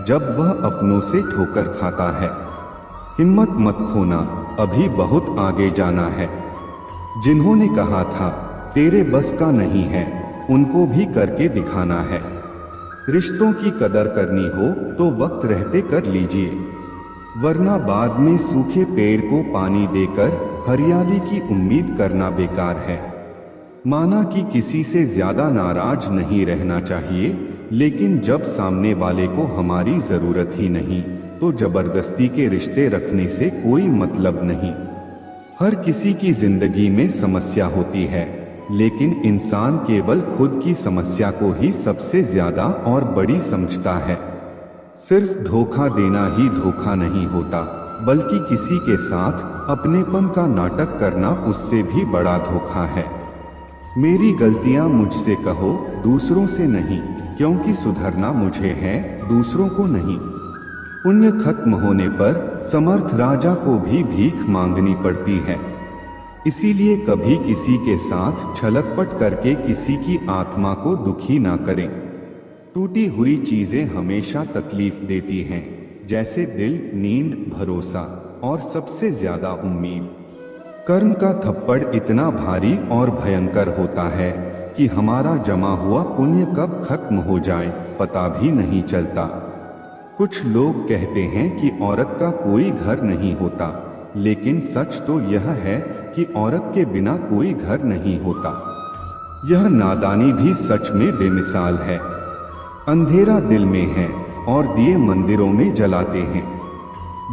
जब वह अपनों से ठोकर खाता है। हिम्मत मत खोना, अभी बहुत आगे जाना है। जिन्होंने कहा था तेरे बस का नहीं है, उनको भी करके दिखाना है। रिश्तों की कदर करनी हो तो वक्त रहते कर लीजिए, वरना बाद में सूखे पेड़ को पानी देकर हरियाली की उम्मीद करना बेकार है। माना कि किसी से ज्यादा नाराज नहीं रहना चाहिए, लेकिन जब सामने वाले को हमारी जरूरत ही नहीं तो जबरदस्ती के रिश्ते रखने से कोई मतलब नहीं। हर किसी की जिंदगी में समस्या होती है, लेकिन इंसान केवल खुद की समस्या को ही सबसे ज्यादा और बड़ी समझता है। सिर्फ धोखा देना ही धोखा नहीं होता, बल्कि किसी के साथ अपनेपन का नाटक करना उससे भी बड़ा धोखा है। मेरी गलतियां मुझसे कहो, दूसरों से नहीं, क्योंकि सुधरना मुझे है, दूसरों को नहीं। पुण्य खत्म होने पर समर्थ राजा को भी भीख मांगनी पड़ती है। इसीलिए कभी किसी के साथ छलकपट करके किसी की आत्मा को दुखी ना करें। टूटी हुई चीजें हमेशा तकलीफ देती हैं, जैसे दिल, नींद, भरोसा और सबसे ज्यादा उम्मीद। कर्म का थप्पड़ इतना भारी और भयंकर होता है कि हमारा जमा हुआ पुण्य कब खत्म हो जाए पता भी नहीं चलता। कुछ लोग कहते हैं कि औरत का कोई घर नहीं होता, लेकिन सच तो यह है कि औरत के बिना कोई घर नहीं होता। यह नादानी भी सच में बेमिसाल है। अंधेरा दिल में है और दिए मंदिरों में जलाते हैं।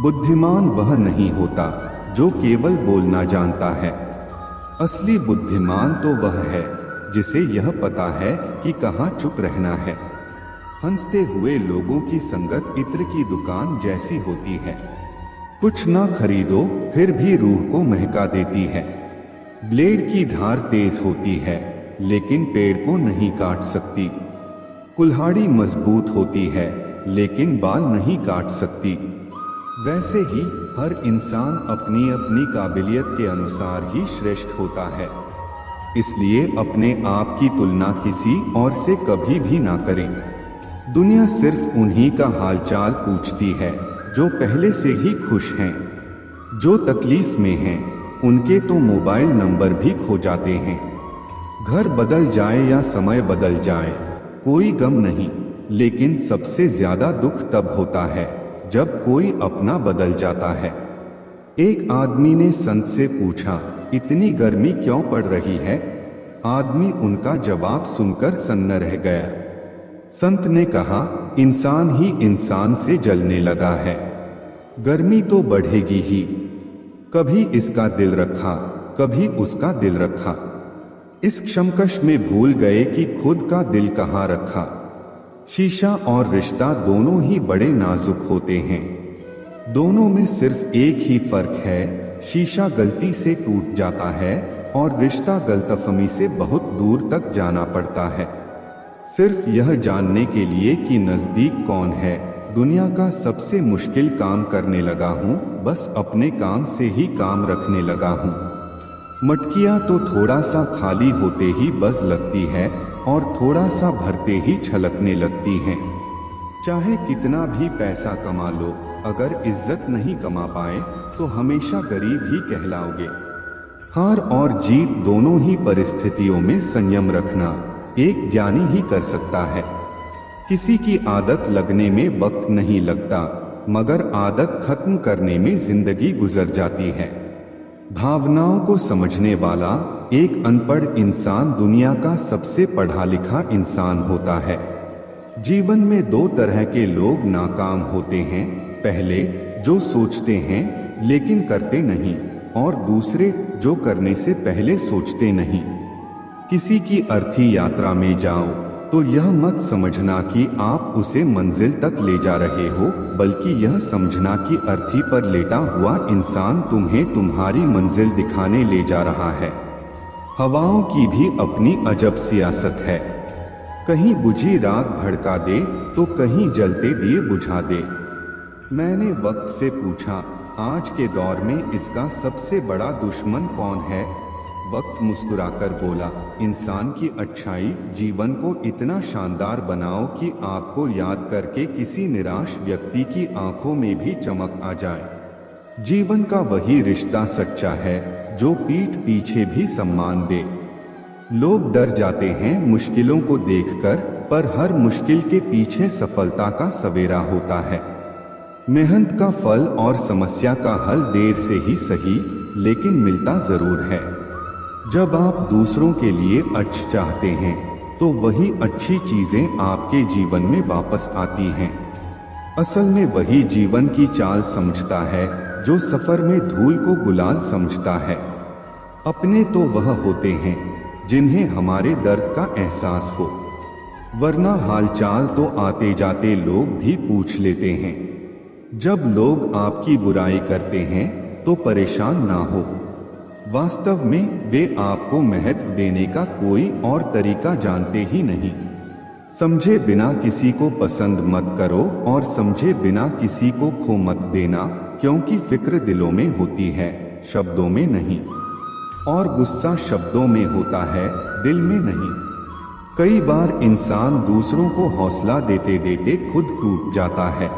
बुद्धिमान वह नहीं होता जो केवल बोलना जानता है। असली बुद्धिमान तो वह है जिसे यह पता है कि कहाँ चुप रहना है। हंसते हुए लोगों की संगत इत्र की दुकान जैसी होती है। कुछ ना खरीदो फिर भी रूह को महका देती है। ब्लेड की धार तेज होती है, लेकिन पेड़ को नहीं काट सकती। कुल्हाड़ी मजबूत होती है, लेकिन बाल नहीं काट सकती। वैसे ही हर इंसान अपनी अपनी काबिलियत के अनुसार ही श्रेष्ठ होता है। इसलिए अपने आप की तुलना किसी और से कभी भी ना करें। दुनिया सिर्फ उन्हीं का हालचाल पूछती है जो पहले से ही खुश हैं। जो तकलीफ में हैं, उनके तो मोबाइल नंबर भी खो जाते हैं। घर बदल जाए या समय बदल जाए, कोई गम नहीं, लेकिन सबसे ज्यादा दुख तब होता है जब कोई अपना बदल जाता है। एक आदमी ने संत से पूछा, इतनी गर्मी क्यों पड़ रही है? आदमी उनका जवाब सुनकर सन्न रह गया। संत ने कहा, इंसान ही इंसान से जलने लगा है, गर्मी तो बढ़ेगी ही। कभी इसका दिल रखा, कभी उसका दिल रखा। इस क्षमकश में भूल गए कि खुद का दिल कहाँ रखा। शीशा और रिश्ता दोनों ही बड़े नाजुक होते हैं। दोनों में सिर्फ एक ही फर्क है, शीशा गलती से टूट जाता है और रिश्ता गलतफहमी से बहुत दूर तक जाना पड़ता है। सिर्फ यह जानने के लिए कि नजदीक कौन है। दुनिया का सबसे मुश्किल काम करने लगा हूँ, बस अपने काम से ही काम रखने लगा हूँ। मटकियाँ तो थोड़ा सा खाली होते ही बज लगती है और थोड़ा सा भरते ही छलकने लगती हैं। चाहे कितना भी पैसा कमा लो, अगर इज्जत नहीं कमा पाए तो हमेशा गरीब ही कहलाओगे। हार और जीत दोनों ही परिस्थितियों में संयम रखना एक ज्ञानी ही कर सकता है। किसी की आदत लगने में वक्त नहीं लगता, मगर आदत खत्म करने में जिंदगी गुजर जाती है। भावनाओं को समझने वाला एक अनपढ़ इंसान दुनिया का सबसे पढ़ा लिखा इंसान होता है। जीवन में दो तरह के लोग नाकाम होते हैं, पहले जो सोचते हैं लेकिन करते नहीं, और दूसरे जो करने से पहले सोचते नहीं। किसी की अर्थी यात्रा में जाओ तो यह मत समझना कि आप उसे मंजिल तक ले जा रहे हो, बल्कि यह समझना कि अर्थी पर लेटा हुआ इंसान तुम्हें तुम्हारी मंजिल दिखाने ले जा रहा है। हवाओं की भी अपनी अजब सियासत है, कहीं बुझी राख भड़का दे तो कहीं जलते दिए बुझा दे। मैंने वक्त से पूछा, आज के दौर में इसका सबसे बड़ा दुश्मन कौन है? वक्त मुस्कुराकर बोला, इंसान की अच्छाई। जीवन को इतना शानदार बनाओ कि आपको याद करके किसी निराश व्यक्ति की आंखों में भी चमक आ जाए। जीवन का वही रिश्ता सच्चा है जो पीठ पीछे भी सम्मान दे। लोग डर जाते हैं मुश्किलों को देखकर, पर हर मुश्किल के पीछे सफलता का सवेरा होता है। मेहनत का फल और समस्या का हल देर से ही सही, लेकिन मिलता जरूर है। जब आप दूसरों के लिए अच्छा चाहते हैं तो वही अच्छी चीजें आपके जीवन में वापस आती हैं। असल में वही जीवन की चाल समझता है जो सफर में धूल को गुलाल समझता है। अपने तो वह होते हैं जिन्हें हमारे दर्द का एहसास हो, वरना हालचाल तो आते जाते लोग भी पूछ लेते हैं। जब लोग आपकी बुराई करते हैं तो परेशान ना हो, वास्तव में वे आपको महत्व देने का कोई और तरीका जानते ही नहीं। समझे बिना किसी को पसंद मत करो और समझे बिना किसी को खो मत देना, क्योंकि फिक्र दिलों में होती है, शब्दों में नहीं। और गुस्सा शब्दों में होता है, दिल में नहीं। कई बार इंसान दूसरों को हौसला देते देते खुद टूट जाता है।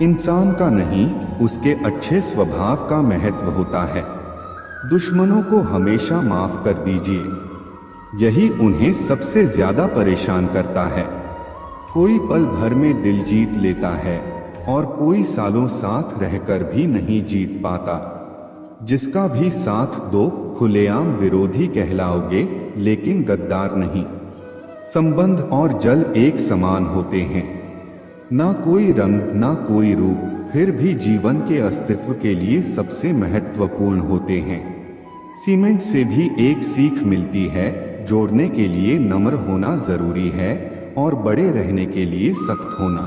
इंसान का नहीं, उसके अच्छे स्वभाव का महत्व होता है। दुश्मनों को हमेशा माफ कर दीजिए, यही उन्हें सबसे ज्यादा परेशान करता है। कोई पल भर में दिल जीत लेता है और कोई सालों साथ रहकर भी नहीं जीत पाता। जिसका भी साथ दो, खुलेआम विरोधी कहलाओगे लेकिन गद्दार नहीं। संबंध और जल एक समान होते हैं, ना कोई रंग ना कोई रूप, फिर भी जीवन के अस्तित्व के लिए सबसे महत्वपूर्ण होते हैं। सीमेंट से भी एक सीख मिलती है, जोड़ने के लिए नम्र होना जरूरी है और बड़े रहने के लिए सख्त होना।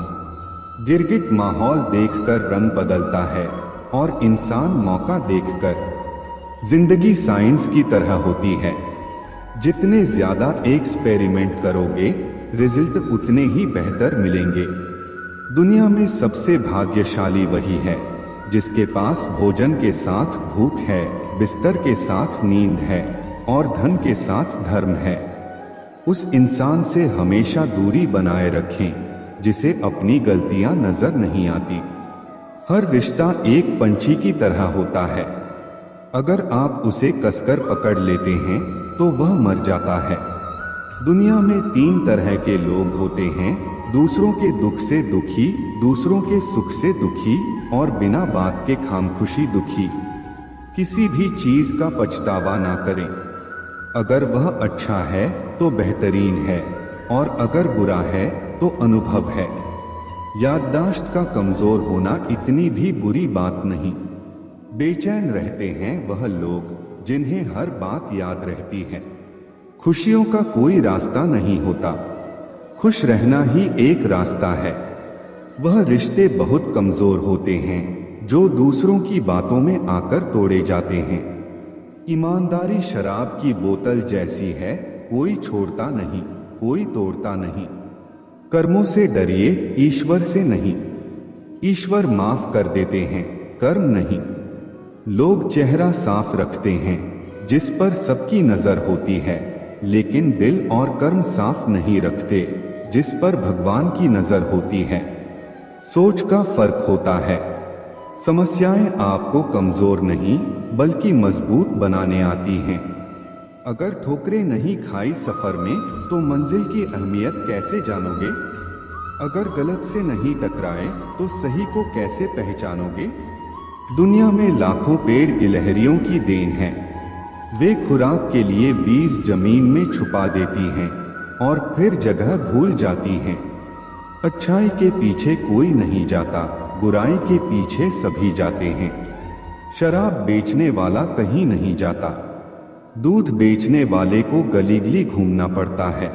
गिरगिट माहौल देखकर रंग बदलता है और इंसान मौका देखकर। जिंदगी साइंस की तरह होती है, जितने ज्यादा एक्सपेरिमेंट करोगे रिजल्ट उतने ही बेहतर मिलेंगे। दुनिया में सबसे भाग्यशाली वही है जिसके पास भोजन के साथ भूख है, बिस्तर के साथ नींद है और धन के साथ धर्म है। उस इंसान से हमेशा दूरी बनाए रखें जिसे अपनी गलतियां नजर नहीं आती। हर रिश्ता एक पंछी की तरह होता है, अगर आप उसे कसकर पकड़ लेते हैं तो वह मर जाता है। दुनिया में 3 तरह के लोग होते हैं, दूसरों के दुख से दुखी, दूसरों के सुख से दुखी और बिना बात के खामखुशी दुखी। किसी भी चीज का पछतावा ना करें। अगर वह अच्छा है तो बेहतरीन है और अगर बुरा है तो अनुभव है। याददाश्त का कमजोर होना इतनी भी बुरी बात नहीं। बेचैन रहते हैं वह लोग जिन्हें हर बात याद रहती है। खुशियों का कोई रास्ता नहीं होता, खुश रहना ही एक रास्ता है। वह रिश्ते बहुत कमजोर होते हैं जो दूसरों की बातों में आकर तोड़े जाते हैं। ईमानदारी शराब की बोतल जैसी है, कोई छोड़ता नहीं, कोई तोड़ता नहीं। कर्मों से डरिए, ईश्वर से नहीं। ईश्वर माफ कर देते हैं, कर्म नहीं। लोग चेहरा साफ रखते हैं जिस पर सबकी नजर होती है, लेकिन दिल और कर्म साफ नहीं रखते जिस पर भगवान की नजर होती है। सोच का फर्क होता है। समस्याएं आपको कमजोर नहीं बल्कि मजबूत बनाने आती हैं। अगर ठोकरें नहीं खाई सफर में तो मंजिल की अहमियत कैसे जानोगे? अगर गलत से नहीं टकराए तो सही को कैसे पहचानोगे? दुनिया में लाखों पेड़ गिलहरियों की देन है। वे खुराक के लिए बीज जमीन में छुपा देती हैं और फिर जगह भूल जाती हैं। अच्छाई के पीछे कोई नहीं जाता, बुराई के पीछे सभी जाते हैं। शराब बेचने वाला कहीं नहीं जाता, दूध बेचने वाले को गली गली घूमना पड़ता है।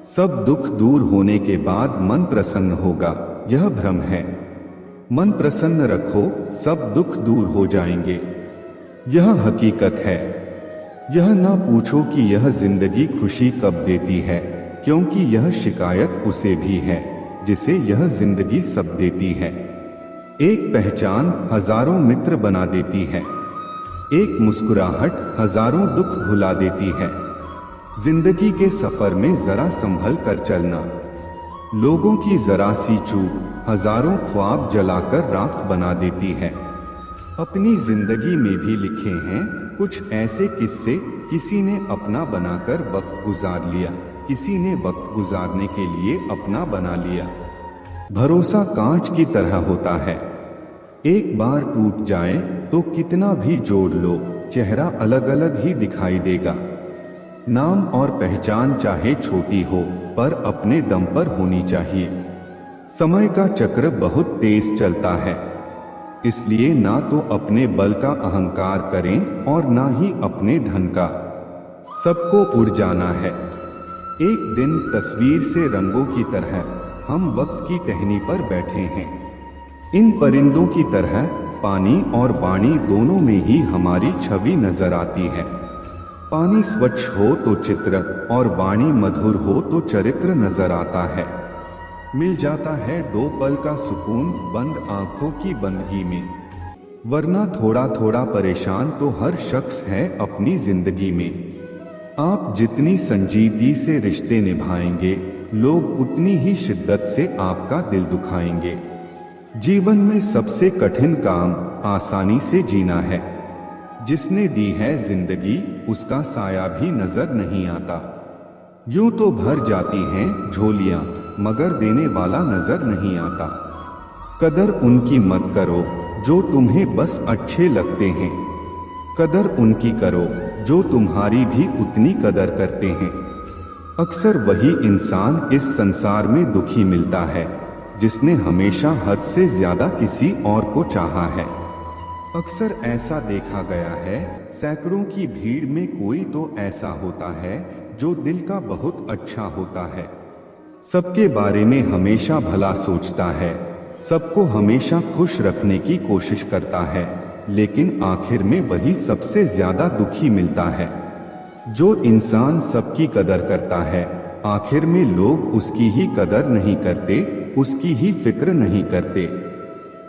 सब दुख दूर होने के बाद मन प्रसन्न होगा, यह भ्रम है। मन प्रसन्न रखो, सब दुख दूर हो जाएंगे, यह हकीकत है। यह ना पूछो कि यह जिंदगी खुशी कब देती है, क्योंकि यह शिकायत उसे भी है जिसे यह जिंदगी सब देती है। एक पहचान हजारों मित्र बना देती है, एक मुस्कुराहट हजारों दुख भुला देती है। जिंदगी के सफर में जरा संभल कर चलना। लोगों की जरा सी चूक हजारों ख्वाब जलाकर राख बना देती है। अपनी जिंदगी में भी लिखे हैं कुछ ऐसे किस्से, किसी ने अपना बनाकर वक्त गुजार लिया, किसी ने वक्त गुजारने के लिए अपना बना लिया। भरोसा कांच की तरह होता है, एक बार टूट जाए तो कितना भी जोड़ लो, चेहरा अलग अलग ही दिखाई देगा। नाम और पहचान चाहे छोटी हो पर अपने दम पर होनी चाहिए। समय का चक्र बहुत तेज चलता है, इसलिए ना तो अपने बल का अहंकार करें और ना ही अपने धन का। सबको उड़ जाना है। एक दिन तस्वीर से रंगों की तरह हम वक्त की टहनी पर बैठे हैं। इन परिंदों की तरह पानी और वाणी दोनों में ही हमारी छवि नजर आती है। पानी स्वच्छ हो तो चित्र और वाणी मधुर हो तो चरित्र नजर आता है। मिल जाता है 2 पल का सुकून बंद आंखों की बंदगी में, वरना थोड़ा थोड़ा परेशान तो हर शख्स है अपनी जिंदगी में। आप जितनी संजीदगी से रिश्ते निभाएंगे, लोग उतनी ही शिद्दत से आपका दिल दुखाएंगे। जीवन में सबसे कठिन काम आसानी से जीना है। जिसने दी है जिंदगी उसका साया भी नजर नहीं आता। यूं तो भर जाती हैं झोलियां, मगर देने वाला नजर नहीं आता। कदर उनकी मत करो जो तुम्हें बस अच्छे लगते हैं, कदर उनकी करो जो तुम्हारी भी उतनी कदर करते हैं। अक्सर वही इंसान इस संसार में दुखी मिलता है जिसने हमेशा हद से ज्यादा किसी और को चाहा है। अक्सर ऐसा देखा गया है, सैकड़ों की भीड़ में कोई तो ऐसा होता है जो दिल का बहुत अच्छा होता है, सबके बारे में हमेशा भला सोचता है, सबको हमेशा खुश रखने की कोशिश करता है, लेकिन आखिर में वही सबसे ज्यादा दुखी मिलता है। जो इंसान सबकी कदर करता है, आखिर में लोग उसकी ही कदर नहीं करते, उसकी ही फिक्र नहीं करते।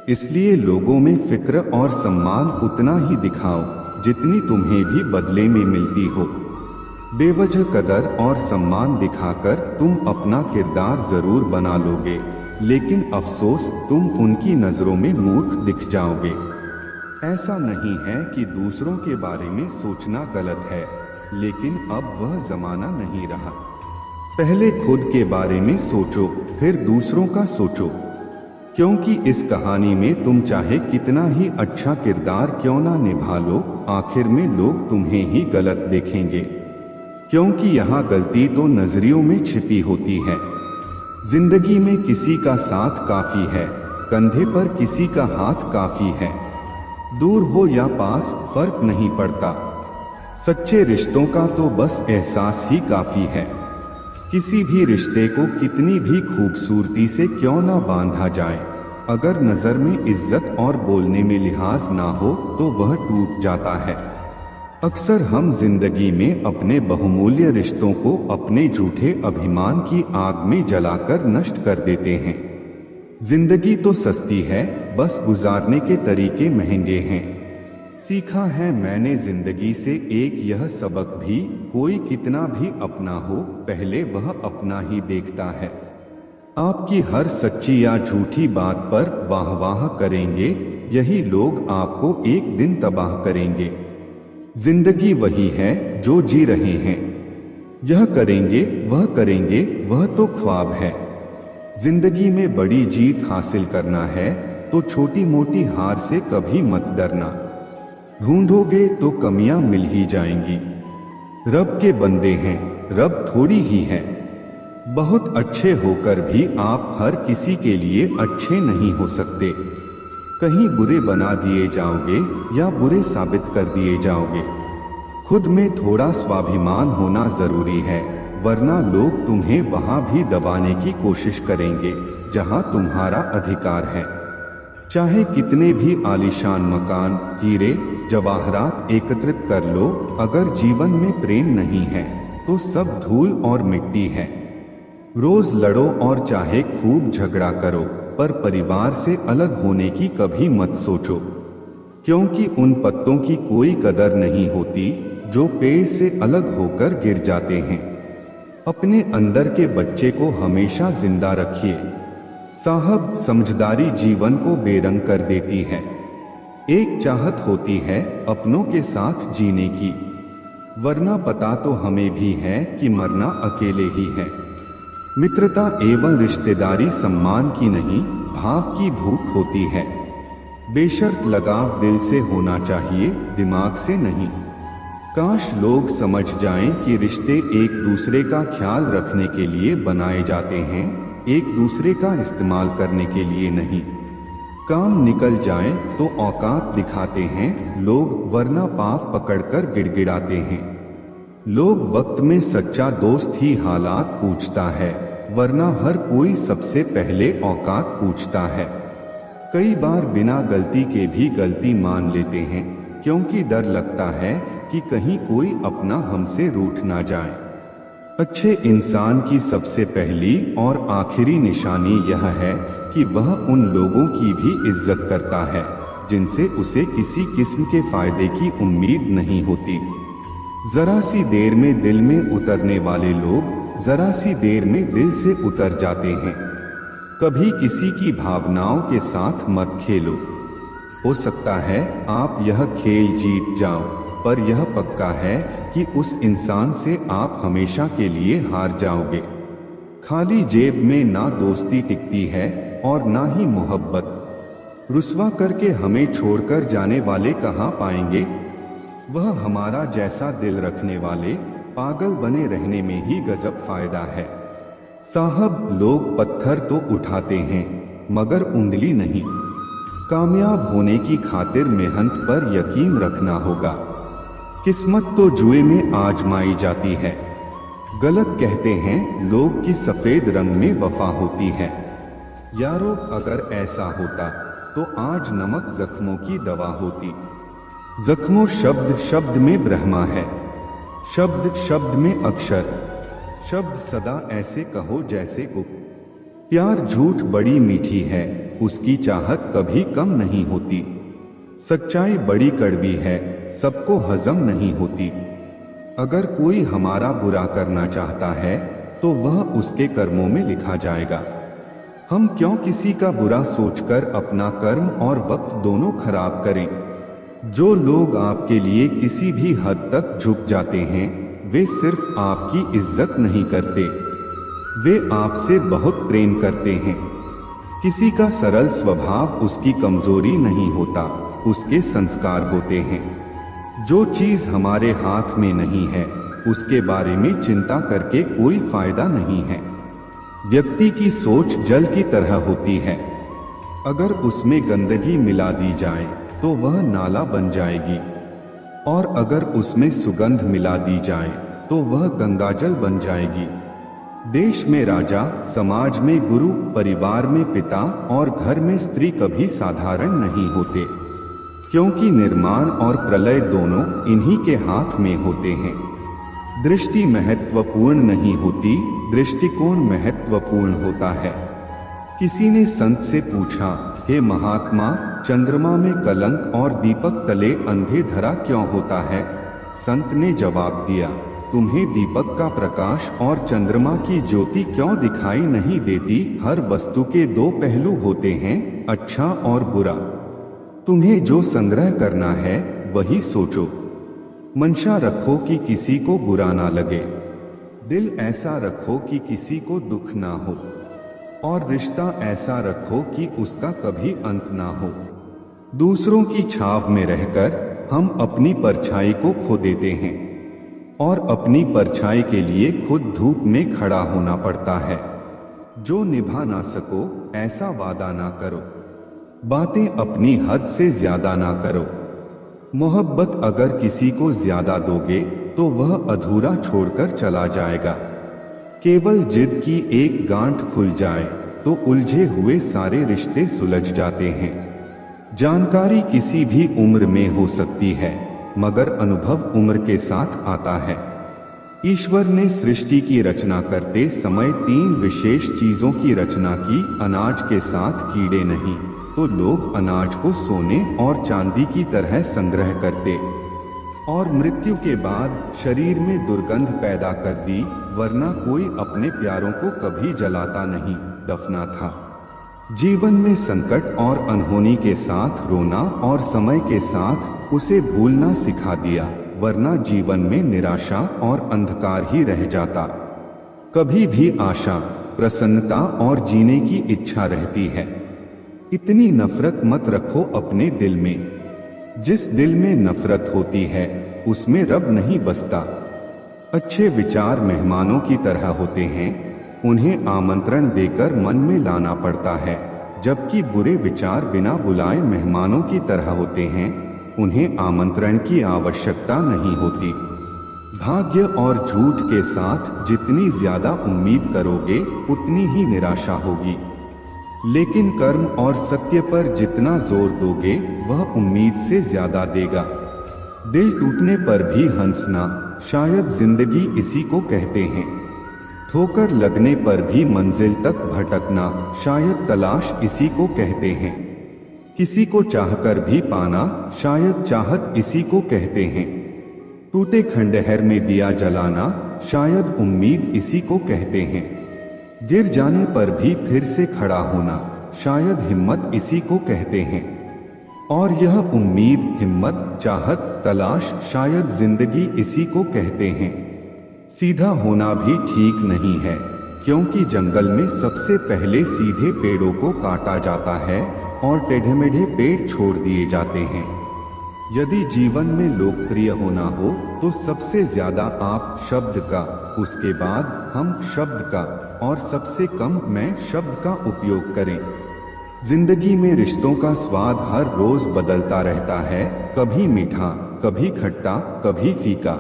इसलिए लोगों में फिक्र और सम्मान उतना ही दिखाओ जितनी तुम्हें भी बदले में मिलती हो। बेवजह कदर और सम्मान दिखाकर तुम अपना किरदार जरूर बना लोगे, लेकिन अफसोस तुम उनकी नजरों में मूर्ख दिख जाओगे। ऐसा नहीं है कि दूसरों के बारे में सोचना गलत है, लेकिन अब वह जमाना नहीं रहा। पहले खुद के बारे में सोचो, फिर दूसरों का सोचो, क्योंकि इस कहानी में तुम चाहे कितना ही अच्छा किरदार क्यों ना निभा लो, आखिर में लोग तुम्हें ही गलत देखेंगे, क्योंकि यहाँ गलती तो नजरियों में छिपी होती है। जिंदगी में किसी का साथ काफी है, कंधे पर किसी का हाथ काफी है। दूर हो या पास फर्क नहीं पड़ता, सच्चे रिश्तों का तो बस एहसास ही काफी है। किसी भी रिश्ते को कितनी भी खूबसूरती से क्यों ना बांधा जाए, अगर नजर में इज्जत और बोलने में लिहाज ना हो तो वह टूट जाता है। अक्सर हम जिंदगी में अपने बहुमूल्य रिश्तों को अपने झूठे अभिमान की आग में जलाकर नष्ट कर देते हैं। जिंदगी तो सस्ती है, बस गुजारने के तरीके महंगे हैं। सीखा है मैंने जिंदगी से एक यह सबक भी, कोई कितना भी अपना हो, पहले वह अपना ही देखता है। आपकी हर सच्ची या झूठी बात पर वाह करेंगे, यही लोग आपको एक दिन तबाह करेंगे। जिंदगी वही है जो जी रहे हैं, यह करेंगे वह तो ख्वाब है। जिंदगी में बड़ी जीत हासिल करना है तो छोटी मोटी हार से कभी मत डरना। ढूंढोगे तो कमियां मिल ही जाएंगी। रब के बंदे हैं, रब थोड़ी ही है। बहुत अच्छे होकर भी आप हर किसी के लिए अच्छे नहीं हो सकते। कहीं बुरे बना दिए जाओगे या बुरे साबित कर दिए जाओगे। खुद में थोड़ा स्वाभिमान होना जरूरी है, वरना लोग तुम्हें वहां भी दबाने की कोशिश करेंगे जहां तुम्हारा अधिकार है। चाहे कितने भी आलीशान मकान, हीरे जवाहरात एकत्रित कर लो, अगर जीवन में प्रेम नहीं है तो सब धूल और मिट्टी है। रोज लड़ो और चाहे खूब झगड़ा करो, पर परिवार से अलग होने की कभी मत सोचो, क्योंकि उन पत्तों की कोई कदर नहीं होती जो पेड़ से अलग होकर गिर जाते हैं। अपने अंदर के बच्चे को हमेशा जिंदा रखिए साहब, समझदारी जीवन को बेरंग कर देती है। एक चाहत होती है अपनों के साथ जीने की, वरना पता तो हमें भी है कि मरना अकेले ही है। मित्रता एवं रिश्तेदारी सम्मान की नहीं, भाव की भूख होती है। बेशर्त लगाव दिल से होना चाहिए, दिमाग से नहीं। काश लोग समझ जाएं कि रिश्ते एक दूसरे का ख्याल रखने के लिए बनाए जाते हैं, एक दूसरे का इस्तेमाल करने के लिए नहीं। काम निकल जाए तो औकात दिखाते हैं लोग, वरना पाव पकड़कर गिड़गिड़ाते हैं। लोग वक्त में सच्चा दोस्त ही हालात पूछता है, वरना हर कोई सबसे पहले औकात पूछता है। कई बार बिना गलती के भी गलती मान लेते हैं, क्योंकि डर लगता है कि कहीं कोई अपना हमसे रूठ ना जाए। अच्छे इंसान की सबसे पहली और आखिरी निशानी यह है कि वह उन लोगों की भी इज्जत करता है जिनसे उसे किसी किस्म के फायदे की उम्मीद नहीं होती। जरा सी देर में दिल में उतरने वाले लोग जरा सी देर में दिल से उतर जाते हैं। कभी किसी की भावनाओं के साथ मत खेलो। हो सकता है आप यह खेल जीत जाओ, पर यह पक्का है कि उस इंसान से आप हमेशा के लिए हार जाओगे। खाली जेब में ना दोस्ती टिकती है और ना ही मोहब्बत। रुस्वा करके हमें छोड़कर जाने वाले कहाँ पाएंगे? वह हमारा जैसा दिल रखने वाले पागल बने रहने में ही गजब फायदा है। साहब, लोग पत्थर तो उठाते हैं मगर उंगली नहीं। कामयाब होने की खातिर मेहनत पर यकीन रखना होगा। किस्मत तो जुए में आजमाई जाती है। गलत कहते हैं लोग कि सफेद रंग में वफा होती है। यारो, अगर ऐसा होता तो आज नमक जख्मों की दवा होती। जख्मों शब्द शब्द में ब्रह्मा है, शब्द शब्द में अक्षर, शब्द सदा ऐसे कहो जैसे गुप्त। प्यार झूठ बड़ी मीठी है, उसकी चाहत कभी कम नहीं होती। सच्चाई बड़ी कड़वी है, सबको हजम नहीं होती। अगर कोई हमारा बुरा करना चाहता है तो वह उसके कर्मों में लिखा जाएगा। हम क्यों किसी का बुरा सोचकर अपना कर्म और वक्त दोनों खराब करें? जो लोग आपके लिए किसी भी हद तक झुक जाते हैं, वे सिर्फ आपकी इज्जत नहीं करते, वे आपसे बहुत प्रेम करते हैं। किसी का सरल स्वभाव उसकी कमजोरी नहीं होता, उसके संस्कार होते हैं। जो चीज हमारे हाथ में नहीं है, उसके बारे में चिंता करके कोई फायदा नहीं है। व्यक्ति की सोच जल की तरह होती है, अगर उसमें गंदगी मिला दी जाए तो वह नाला बन जाएगी, और अगर उसमें सुगंध मिला दी जाए तो वह गंगाजल बन जाएगी। देश में राजा, समाज में गुरु, परिवार में पिता और घर में स्त्री कभी साधारण नहीं होते, क्योंकि निर्माण और प्रलय दोनों इन्हीं के हाथ में होते हैं। दृष्टि महत्वपूर्ण नहीं होती, दृष्टिकोण महत्वपूर्ण होता है। किसी ने संत से पूछा, हे महात्मा, चंद्रमा में कलंक और दीपक तले अंधे धरा क्यों होता है? संत ने जवाब दिया, तुम्हें दीपक का प्रकाश और चंद्रमा की ज्योति क्यों दिखाई नहीं देती? हर वस्तु के दो पहलू होते हैं, अच्छा और बुरा। तुम्हें जो संग्रह करना है वही सोचो। मंशा रखो कि किसी को बुरा ना लगे, दिल ऐसा रखो कि किसी को दुख ना हो, और रिश्ता ऐसा रखो कि उसका कभी अंत ना हो। दूसरों की छाव में रहकर हम अपनी परछाई को खो देते हैं, और अपनी परछाई के लिए खुद धूप में खड़ा होना पड़ता है। जो निभा ना सको ऐसा वादा ना करो, बातें अपनी हद से ज्यादा ना करो। मोहब्बत अगर किसी को ज्यादा दोगे तो वह अधूरा छोड़कर चला जाएगा। केवल जिद की एक गांठ खुल जाए तो उलझे हुए सारे रिश्ते सुलझ जाते हैं। जानकारी किसी भी उम्र में हो सकती है, मगर अनुभव उम्र के साथ आता है। ईश्वर ने सृष्टि की रचना करते समय 3 विशेष चीजों की रचना की, अनाज के साथ कीड़े नहीं, तो लोग अनाज को सोने और चांदी की तरह संग्रह करते, और मृत्यु के बाद शरीर में दुर्गंध पैदा कर दी, वरना कोई अपने प्यारों को कभी जलाता नहीं, दफना था। जीवन में संकट और अनहोनी के साथ रोना और समय के साथ उसे भूलना सिखा दिया, वरना जीवन में निराशा और अंधकार ही रह जाता। कभी भी आशा, प्रसन्नता और जीने की इच्छा रहती है। इतनी नफरत मत रखो अपने दिल में। जिस दिल में नफरत होती है उसमें रब नहीं बसता। अच्छे विचार मेहमानों की तरह होते हैं, उन्हें आमंत्रण देकर मन में लाना पड़ता है, जबकि बुरे विचार बिना बुलाए मेहमानों की तरह होते हैं, उन्हें आमंत्रण की आवश्यकता नहीं होती। भाग्य और झूठ के साथ जितनी ज्यादा उम्मीद करोगे उतनी ही निराशा होगी, लेकिन कर्म और सत्य पर जितना जोर दोगे वह उम्मीद से ज्यादा देगा। दिल टूटने पर भी हंसना, शायद जिंदगी इसी को कहते हैं। ठोकर लगने पर भी मंजिल तक भटकना, शायद तलाश इसी को कहते हैं। किसी को चाहकर भी पाना, शायद चाहत इसी को कहते हैं। टूटे खंडहर में दिया जलाना, शायद उम्मीद इसी को कहते हैं। गिर जाने पर भी फिर से खड़ा होना, शायद हिम्मत इसी को कहते हैं। और यह उम्मीद, हिम्मत, चाहत, तलाश, शायद जिंदगी इसी को कहते हैं। सीधा होना भी ठीक नहीं है, क्योंकि जंगल में सबसे पहले सीधे पेड़ों को काटा जाता है और टेढ़े मेढ़े पेड़ छोड़ दिए जाते हैं। यदि जीवन में लोकप्रिय होना हो तो सबसे ज्यादा आप शब्द का, उसके बाद हम शब्द का और सबसे कम मैं शब्द का उपयोग करें। जिंदगी में रिश्तों का स्वाद हर रोज बदलता रहता है, कभी मीठा, कभी खट्टा, कभी फीका।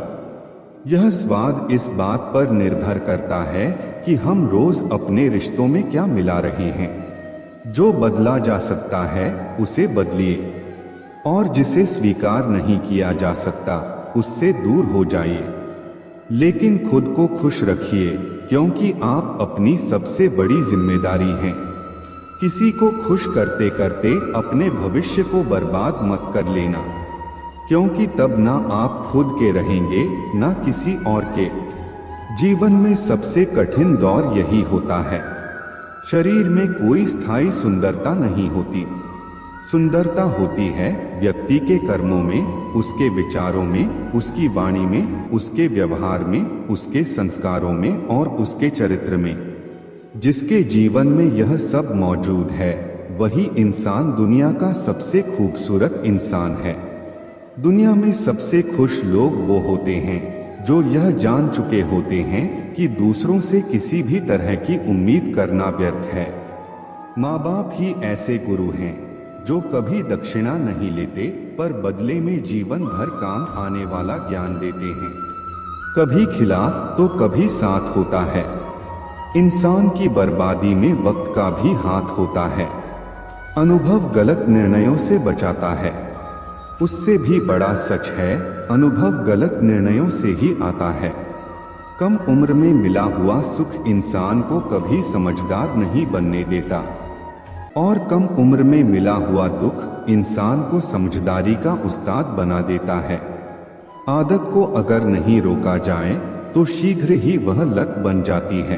यह स्वाद इस बात पर निर्भर करता है कि हम रोज अपने रिश्तों में क्या मिला रहे हैं। जो बदला जा सकता है उसे बदलिए, और जिसे स्वीकार नहीं किया जा सकता उससे दूर हो जाइए। लेकिन खुद को खुश रखिए, क्योंकि आप अपनी सबसे बड़ी जिम्मेदारी हैं। किसी को खुश करते करते अपने भविष्य को बर्बाद मत कर लेना, क्योंकि तब ना आप खुद के रहेंगे ना किसी और के। जीवन में सबसे कठिन दौर यही होता है। शरीर में कोई स्थायी सुंदरता नहीं होती। सुंदरता होती है व्यक्ति के कर्मों में, उसके विचारों में, उसकी वाणी में, उसके व्यवहार में, उसके संस्कारों में और उसके चरित्र में। जिसके जीवन में यह सब मौजूद है वही इंसान दुनिया का सबसे खूबसूरत इंसान है। दुनिया में सबसे खुश लोग वो होते हैं जो यह जान चुके होते हैं कि दूसरों से किसी भी तरह की उम्मीद करना व्यर्थ है। माँ बाप ही ऐसे गुरु हैं जो कभी दक्षिणा नहीं लेते, पर बदले में जीवन भर काम आने वाला ज्ञान देते हैं। कभी खिलाफ तो कभी साथ होता है। इंसान की बर्बादी में वक्त का भी हाथ होता है। अनुभव गलत निर्णयों से बचाता है। उससे भी बड़ा सच है, अनुभव गलत निर्णयों से ही आता है। कम उम्र में मिला हुआ सुख इंसान को कभी समझदार नहीं बनने देता, और कम उम्र में मिला हुआ दुख इंसान को समझदारी का उस्ताद बना देता है। आदत को अगर नहीं रोका जाए तो शीघ्र ही वह लत बन जाती है।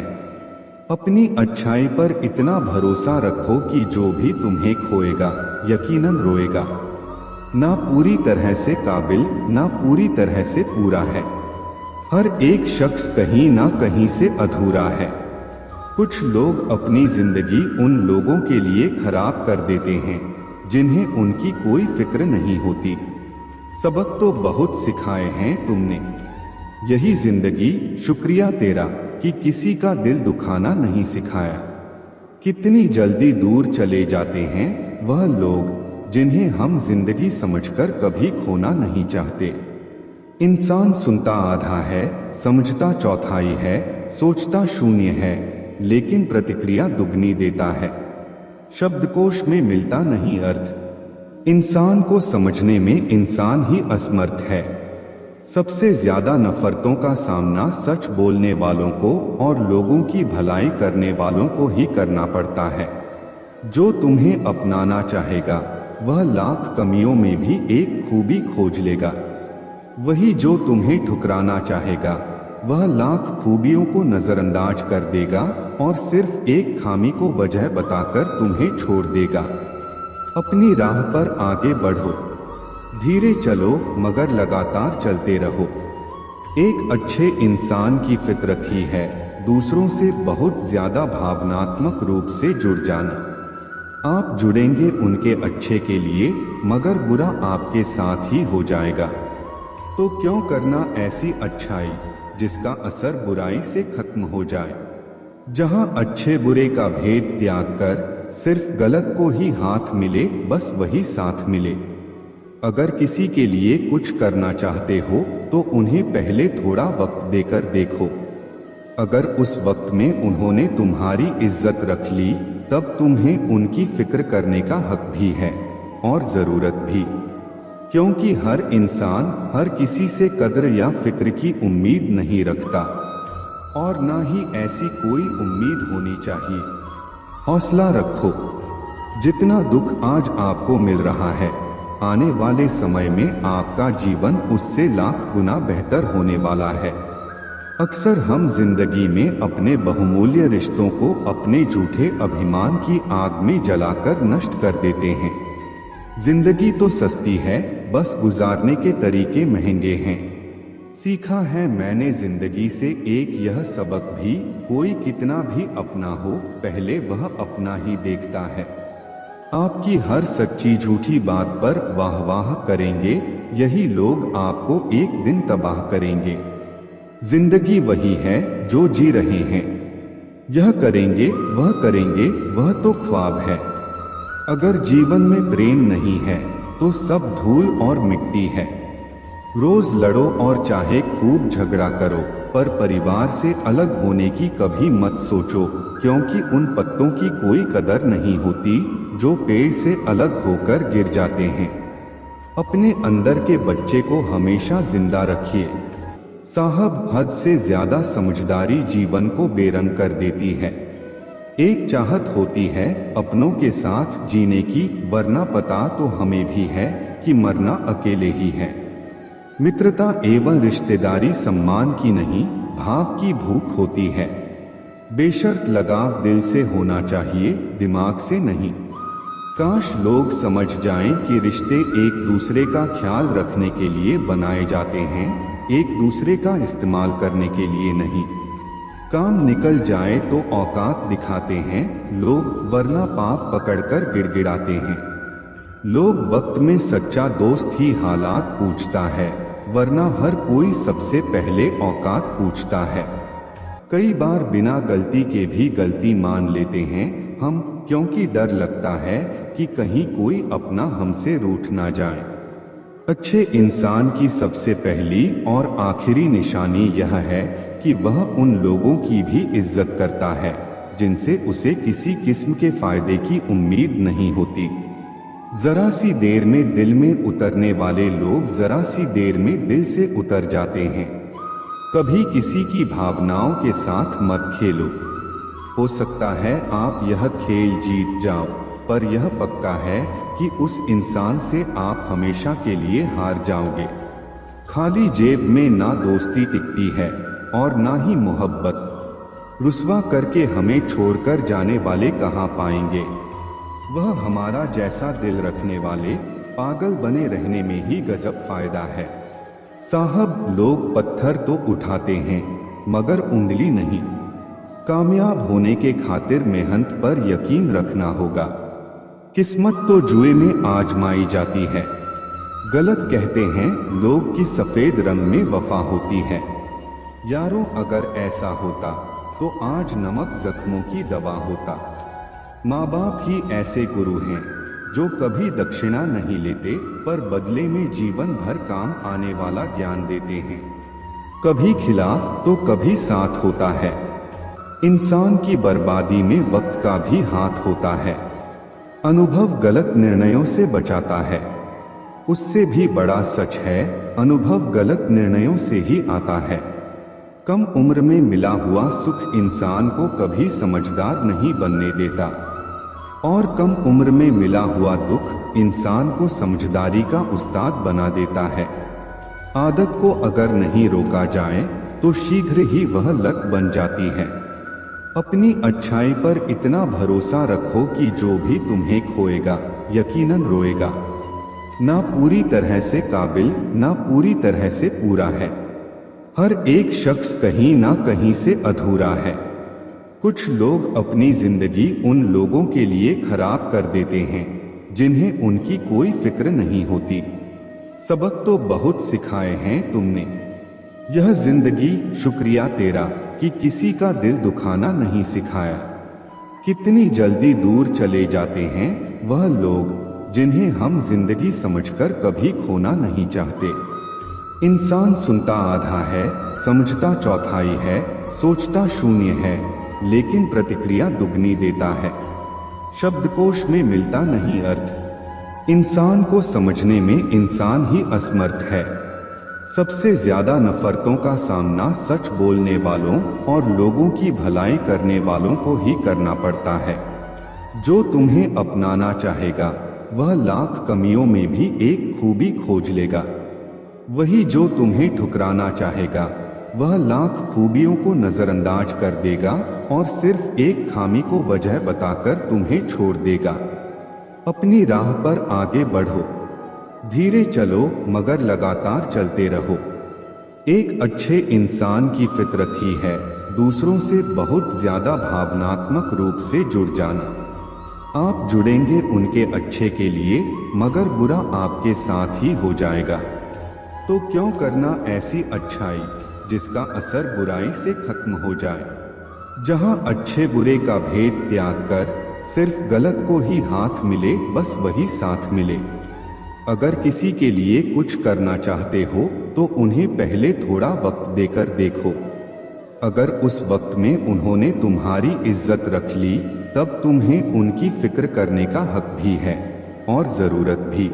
अपनी अच्छाई पर इतना भरोसा रखो कि जो भी तुम्हें खोएगा यकीनन रोएगा। ना पूरी तरह से काबिल, ना पूरी तरह से पूरा है। हर एक शख्स कहीं ना कहीं से अधूरा है। कुछ लोग अपनी जिंदगी उन लोगों के लिए खराब कर देते हैं जिन्हें उनकी कोई फिक्र नहीं होती। सबक तो बहुत सिखाए हैं तुमने, यही जिंदगी शुक्रिया तेरा कि किसी का दिल दुखाना नहीं सिखाया। कितनी जल्दी दूर चले जाते हैं वह लोग जिन्हें हम जिंदगी समझकर कभी खोना नहीं चाहते। इंसान सुनता आधा है, समझता चौथाई है, सोचता शून्य है, लेकिन प्रतिक्रिया दुगनी देता है। शब्दकोश में मिलता नहीं अर्थ। इंसान को समझने में इंसान ही असमर्थ है। सबसे ज्यादा नफरतों का सामना सच बोलने वालों को और लोगों की भलाई करने वालों को ही करना पड़ता है। जो तुम्हें अपनाना चाहेगा वह लाख कमियों में भी एक खूबी खोज लेगा। वही जो तुम्हें ठुकराना चाहेगा वह लाख खूबियों को नजरअंदाज कर देगा और सिर्फ एक खामी को वजह बताकर तुम्हें छोड़ देगा। अपनी राह पर आगे बढ़ो, धीरे चलो मगर लगातार चलते रहो। एक अच्छे इंसान की फितरत ही है दूसरों से बहुत ज्यादा भावनात्मक रूप से जुड़ जाना। आप जुड़ेंगे उनके अच्छे के लिए, मगर बुरा आपके साथ ही हो जाएगा। तो क्यों करना ऐसी अच्छाई जिसका असर बुराई से खत्म हो जाए। जहां अच्छे बुरे का भेद त्याग कर सिर्फ गलत को ही हाथ मिले, बस वही साथ मिले। अगर किसी के लिए कुछ करना चाहते हो तो उन्हें पहले थोड़ा वक्त देकर देखो। अगर उस वक्त में उन्होंने तुम्हारी इज्जत रख ली, तब तुम्हें उनकी फिक्र करने का हक भी है और जरूरत भी, क्योंकि हर इंसान हर किसी से कद्र या फिक्र की उम्मीद नहीं रखता और ना ही ऐसी कोई उम्मीद होनी चाहिए। हौसला रखो। जितना दुख आज आपको मिल रहा है, आने वाले समय में आपका जीवन उससे लाख गुना बेहतर होने वाला है। अक्सर हम जिंदगी में अपने बहुमूल्य रिश्तों को अपने झूठे अभिमान की आग में जलाकर नष्ट कर देते हैं। जिंदगी तो सस्ती है, बस गुजारने के तरीके महंगे हैं। सीखा है मैंने जिंदगी से एक यह सबक भी, कोई कितना भी अपना हो, पहले वह अपना ही देखता है। आपकी हर सच्ची झूठी बात पर वाह वाह करेंगे, यही लोग आपको एक दिन तबाह करेंगे। जिंदगी वही है जो जी रहे हैं। यह करेंगे वह तो ख्वाब है। अगर जीवन में प्रेम नहीं है तो सब धूल और मिट्टी है। रोज लड़ो और चाहे खूब झगड़ा करो, पर परिवार से अलग होने की कभी मत सोचो, क्योंकि उन पत्तों की कोई कदर नहीं होती जो पेड़ से अलग होकर गिर जाते हैं। अपने अंदर के बच्चे को हमेशा जिंदा रखिए। साहब, हद से ज्यादा समझदारी जीवन को बेरंग कर देती है। एक चाहत होती है अपनों के साथ जीने की, वरना पता तो हमें भी है कि मरना अकेले ही है। मित्रता एवं रिश्तेदारी सम्मान की नहीं, भाव की भूख होती है। बेशर्त लगाव दिल से होना चाहिए, दिमाग से नहीं। काश लोग समझ जाएं कि रिश्ते एक दूसरे का ख्याल रखने के लिए बनाए जाते हैं, एक दूसरे का इस्तेमाल करने के लिए नहीं। काम निकल जाए तो औकात दिखाते हैं लोग, वरना पाप पकड़कर गिड़गिड़ाते हैं। लोग वक्त में सच्चा दोस्त ही हालात पूछता है, वरना हर कोई सबसे पहले औकात पूछता है। कई बार बिना गलती के भी गलती मान लेते हैं हम, क्योंकि डर लगता है कि कहीं कोई अपना हमसे रूठ ना जाए। अच्छे इंसान की सबसे पहली और आखिरी निशानी यह है कि वह उन लोगों की भी इज्जत करता है जिनसे उसे किसी किस्म के फायदे की उम्मीद नहीं होती। जरा सी देर में दिल में उतरने वाले लोग जरा सी देर में दिल से उतर जाते हैं। कभी किसी की भावनाओं के साथ मत खेलो। हो सकता है आप यह खेल जीत जाओ, पर यह पक्का है कि उस इंसान से आप हमेशा के लिए हार जाओगे। खाली जेब में ना दोस्ती टिकती है और ना ही मोहब्बत। रुस्वा करके हमें छोड़कर जाने वाले कहाँ पाएंगे। वह हमारा जैसा दिल रखने वाले पागल बने रहने में ही गजब फायदा है। साहब, लोग पत्थर तो उठाते हैं मगर उंगली नहीं। कामयाब होने के खातिर मेहनत पर यकीन रखना होगा। किस्मत तो जुए में आजमाई जाती है। गलत कहते हैं लोग कि सफेद रंग में वफा होती है। यारों, अगर ऐसा होता तो आज नमक जख्मों की दवा होता। माँ बाप ही ऐसे गुरु हैं जो कभी दक्षिणा नहीं लेते, पर बदले में जीवन भर काम आने वाला ज्ञान देते हैं। कभी खिलाफ तो कभी साथ होता है। इंसान की बर्बादी में वक्त का भी हाथ होता है। अनुभव गलत निर्णयों से बचाता है। उससे भी बड़ा सच है, अनुभव गलत निर्णयों से ही आता है। कम उम्र में मिला हुआ सुख इंसान को कभी समझदार नहीं बनने देता, और कम उम्र में मिला हुआ दुख इंसान को समझदारी का उस्ताद बना देता है। आदत को अगर नहीं रोका जाए तो शीघ्र ही वह लत बन जाती है। अपनी अच्छाई पर इतना भरोसा रखो कि जो भी तुम्हें खोएगा यकीनन रोएगा। ना पूरी तरह से काबिल, ना पूरी तरह से पूरा है। हर एक शख्स कहीं ना कहीं से अधूरा है। कुछ लोग अपनी जिंदगी उन लोगों के लिए खराब कर देते हैं जिन्हें उनकी कोई फिक्र नहीं होती। सबक तो बहुत सिखाए हैं तुमने। यह जिंदगी शुक्रिया तेरा कि किसी का दिल दुखाना नहीं सिखाया। कितनी जल्दी दूर चले जाते हैं वह लोग जिन्हें हम जिंदगी समझकर कभी खोना नहीं चाहते। इंसान सुनता आधा है, समझता चौथाई है, सोचता शून्य है, लेकिन प्रतिक्रिया दुगनी देता है। शब्दकोश में मिलता नहीं अर्थ। इंसान को समझने में इंसान ही असमर्थ है। सबसे ज्यादा नफरतों का सामना सच बोलने वालों और लोगों की भलाई करने वालों को ही करना पड़ता है। जो तुम्हें अपनाना चाहेगा वह लाख कमियों में भी एक खूबी खोज लेगा। वही जो तुम्हें ठुकराना चाहेगा वह लाख खूबियों को नजरअंदाज कर देगा और सिर्फ एक खामी को वजह बताकर तुम्हें छोड़ देगा। अपनी राह पर आगे बढ़ो, धीरे चलो मगर लगातार चलते रहो। एक अच्छे इंसान की फितरत ही है दूसरों से बहुत ज्यादा भावनात्मक रूप से जुड़ जाना। आप जुड़ेंगे उनके अच्छे के लिए मगर बुरा आपके साथ ही हो जाएगा। तो क्यों करना ऐसी अच्छाई जिसका असर बुराई से खत्म हो जाए। जहां अच्छे बुरे का भेद त्याग कर सिर्फ गलत को ही हाथ मिले, बस वही साथ मिले। अगर किसी के लिए कुछ करना चाहते हो तो उन्हें पहले थोड़ा वक्त देकर देखो। अगर उस वक्त में उन्होंने तुम्हारी इज्जत रख ली तब तुम्हें उनकी फिक्र करने का हक भी है और जरूरत भी,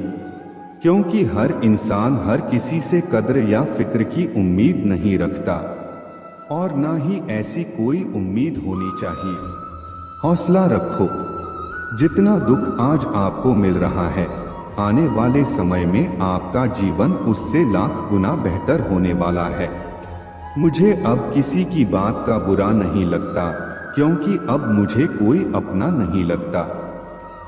क्योंकि हर इंसान हर किसी से कद्र या फिक्र की उम्मीद नहीं रखता और ना ही ऐसी कोई उम्मीद होनी चाहिए। हौसला रखो। जितना दुख आज आपको मिल रहा है आने वाले समय में आपका जीवन उससे लाख गुना बेहतर होने वाला है। मुझे अब किसी की बात का बुरा नहीं लगता क्योंकि अब मुझे कोई अपना नहीं लगता।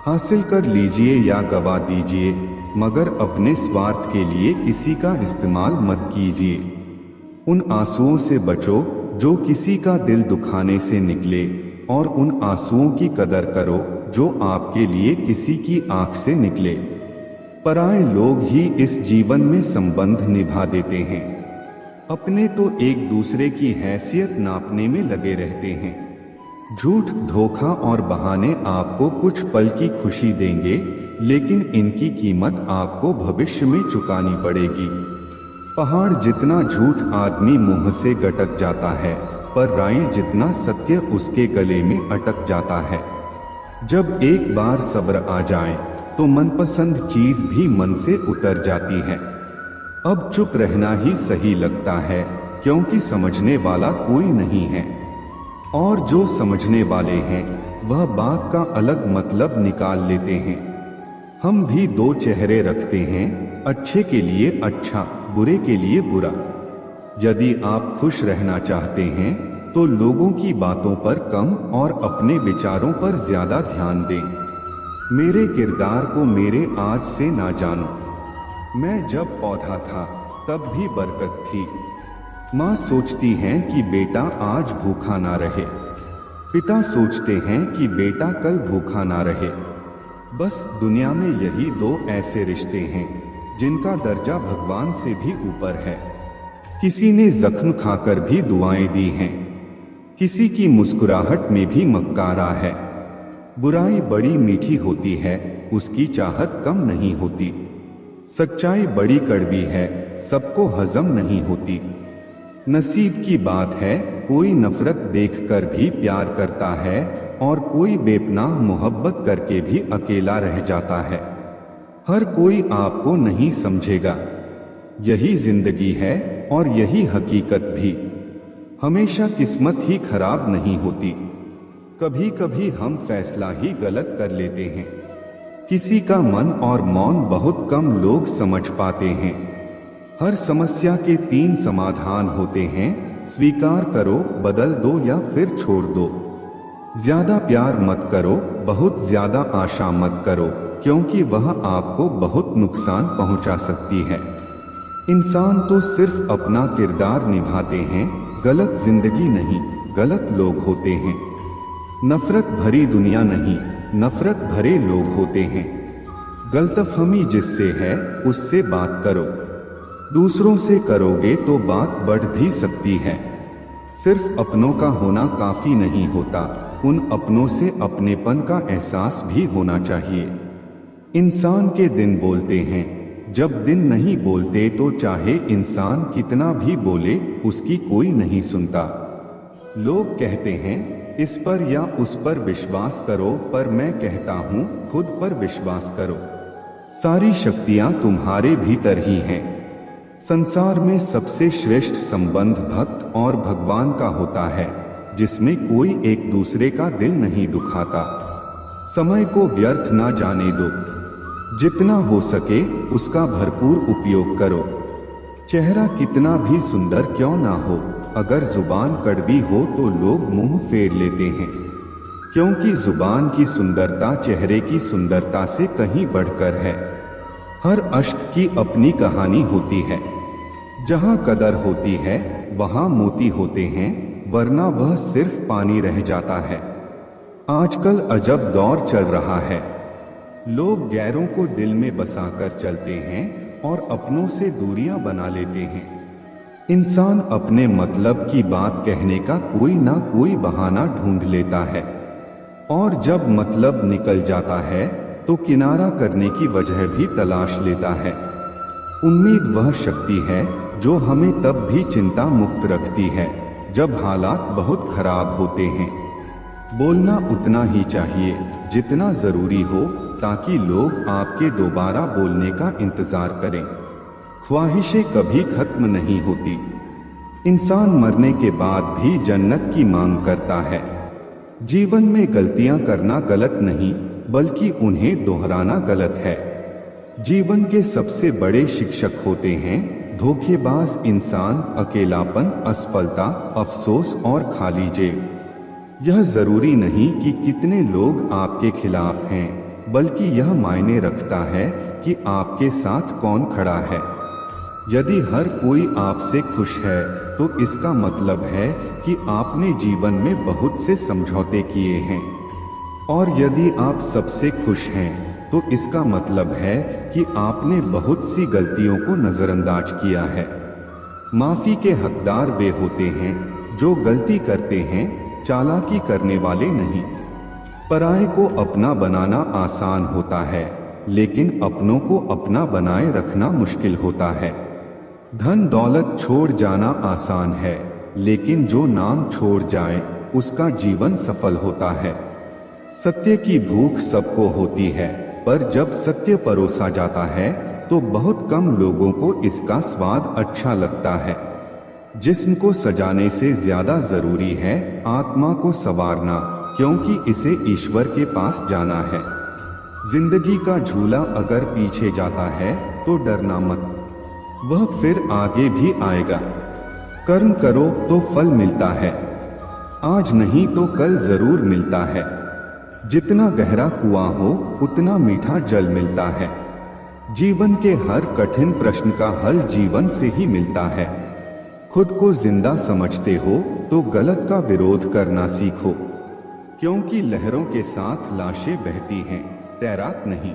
हासिल कर लीजिए या गवा दीजिए मगर अपने स्वार्थ के लिए किसी का इस्तेमाल मत कीजिए। उन आंसुओं से बचो जो किसी का दिल दुखाने से निकले और उन आंसुओं की कदर करो जो आपके लिए किसी की आंख से निकले। पराये लोग ही इस जीवन में संबंध निभा देते हैं, अपने तो एक दूसरे की हैसियत नापने में लगे रहते हैं। झूठ, धोखा और बहाने आपको कुछ पल की खुशी देंगे लेकिन इनकी कीमत आपको भविष्य में चुकानी पड़ेगी। पहाड़ जितना झूठ आदमी मुंह से गटक जाता है पर राई जितना सत्य उसके गले में अटक जाता है। जब एक बार सब्र आ जाए तो मनपसंद चीज भी मन से उतर जाती है। अब चुप रहना ही सही लगता है क्योंकि समझने वाला कोई नहीं है और जो समझने वाले हैं वह बात का अलग मतलब निकाल लेते हैं। हम भी दो चेहरे रखते हैं, अच्छे के लिए अच्छा, बुरे के लिए बुरा। यदि आप खुश रहना चाहते हैं तो लोगों की बातों पर कम और अपने विचारों पर ज्यादा ध्यान दें। मेरे किरदार को मेरे आज से ना जानो। मैं जब पौधा था तब भी बरकत थी। माँ सोचती हैं कि बेटा आज भूखा ना रहे, पिता सोचते हैं कि बेटा कल भूखा ना रहे। बस दुनिया में यही दो ऐसे रिश्ते हैं जिनका दर्जा भगवान से भी ऊपर है। किसी ने जख्म खाकर भी दुआएं दी हैं, किसी की मुस्कुराहट में भी मक्कारा है। बुराई बड़ी मीठी होती है, उसकी चाहत कम नहीं होती। सच्चाई बड़ी कड़वी है, सबको हजम नहीं होती। नसीब की बात है, कोई नफरत देखकर भी प्यार करता है और कोई बेपनाह मोहब्बत करके भी अकेला रह जाता है। हर कोई आपको नहीं समझेगा, यही जिंदगी है और यही हकीकत भी। हमेशा किस्मत ही खराब नहीं होती, कभी कभी हम फैसला ही गलत कर लेते हैं। किसी का मन और मौन बहुत कम लोग समझ पाते हैं। हर समस्या के 3 समाधान होते हैं, स्वीकार करो, बदल दो या फिर छोड़ दो। ज्यादा प्यार मत करो, बहुत ज्यादा आशा मत करो, क्योंकि वह आपको बहुत नुकसान पहुंचा सकती है। इंसान तो सिर्फ अपना किरदार निभाते हैं, गलत जिंदगी नहीं, गलत लोग होते हैं। नफरत भरी दुनिया नहीं, नफरत भरे लोग होते हैं। गलतफहमी जिससे है उससे बात करो, दूसरों से करोगे तो बात बढ़ भी सकती है। सिर्फ अपनों का होना काफी नहीं होता, उन अपनों से अपनेपन का एहसास भी होना चाहिए। इंसान के दिन बोलते हैं, जब दिन नहीं बोलते तो चाहे इंसान कितना भी बोले उसकी कोई नहीं सुनता। लोग कहते हैं इस पर या उस पर विश्वास करो, पर मैं कहता हूँ खुद पर विश्वास करो। सारी शक्तियाँ तुम्हारे भीतर ही हैं। संसार में सबसे श्रेष्ठ संबंध भक्त और भगवान का होता है, जिसमें कोई एक दूसरे का दिल नहीं दुखाता। समय को व्यर्थ ना जाने दो, जितना हो सके उसका भरपूर उपयोग करो। चेहरा कितना भी सुंदर क्यों ना हो, अगर जुबान कड़वी हो तो लोग मुंह फेर लेते हैं, क्योंकि जुबान की सुंदरता चेहरे की सुंदरता से कहीं बढ़कर है। हर अश्क की अपनी कहानी होती है। जहां कदर होती है वहां मोती होते हैं, वरना वह सिर्फ पानी रह जाता है। आजकल अजब दौर चल रहा है। लोग गैरों को दिल में बसाकर चलते हैं और अपनों से दूरियां बना लेते हैं। इंसान अपने मतलब की बात कहने का कोई ना कोई बहाना ढूंढ लेता है, और जब मतलब निकल जाता है तो किनारा करने की वजह भी तलाश लेता है। उम्मीद वह शक्ति है जो हमें तब भी चिंता मुक्त रखती है जब हालात बहुत खराब होते हैं। बोलना उतना ही चाहिए जितना जरूरी हो, ताकि लोग आपके दोबारा बोलने का इंतजार करें। ख्वाहिशें कभी खत्म नहीं होती। इंसान मरने के बाद भी जन्नत की मांग करता है। जीवन में गलतियां करना गलत नहीं, बल्कि उन्हें दोहराना गलत है। जीवन के सबसे बड़े शिक्षक होते हैं धोखेबाज इंसान, अकेलापन, असफलता, अफसोस और खाली जेब। यह जरूरी नहीं कि कितने लोग आपके खिलाफ हैं, बल्कि यह मायने रखता है कि आपके साथ कौन खड़ा है। यदि हर कोई आपसे खुश है तो इसका मतलब है कि आपने जीवन में बहुत से समझौते किए हैं, और यदि आप सबसे खुश हैं तो इसका मतलब है कि आपने बहुत सी गलतियों को नजरअंदाज किया है। माफी के हकदार वे होते हैं जो गलती करते हैं, चालाकी करने वाले नहीं। पराये को अपना बनाना आसान होता है, लेकिन अपनों को अपना बनाए रखना मुश्किल होता है। धन दौलत छोड़ जाना आसान है, लेकिन जो नाम छोड़ जाए उसका जीवन सफल होता है। सत्य की भूख सबको होती है, पर जब सत्य परोसा जाता है तो बहुत कम लोगों को इसका स्वाद अच्छा लगता है। जिस्म को सजाने से ज्यादा जरूरी है आत्मा को संवारना, क्योंकि इसे ईश्वर के पास जाना है। जिंदगी का झूला अगर पीछे जाता है तो डरना मत, वह फिर आगे भी आएगा। कर्म करो तो फल मिलता है, आज नहीं तो कल जरूर मिलता है। जितना गहरा कुआं हो उतना मीठा जल मिलता है। जीवन के हर कठिन प्रश्न का हल जीवन से ही मिलता है। खुद को जिंदा समझते हो तो गलत का विरोध करना सीखो, क्योंकि लहरों के साथ लाशें बहती हैं, तैराक नहीं।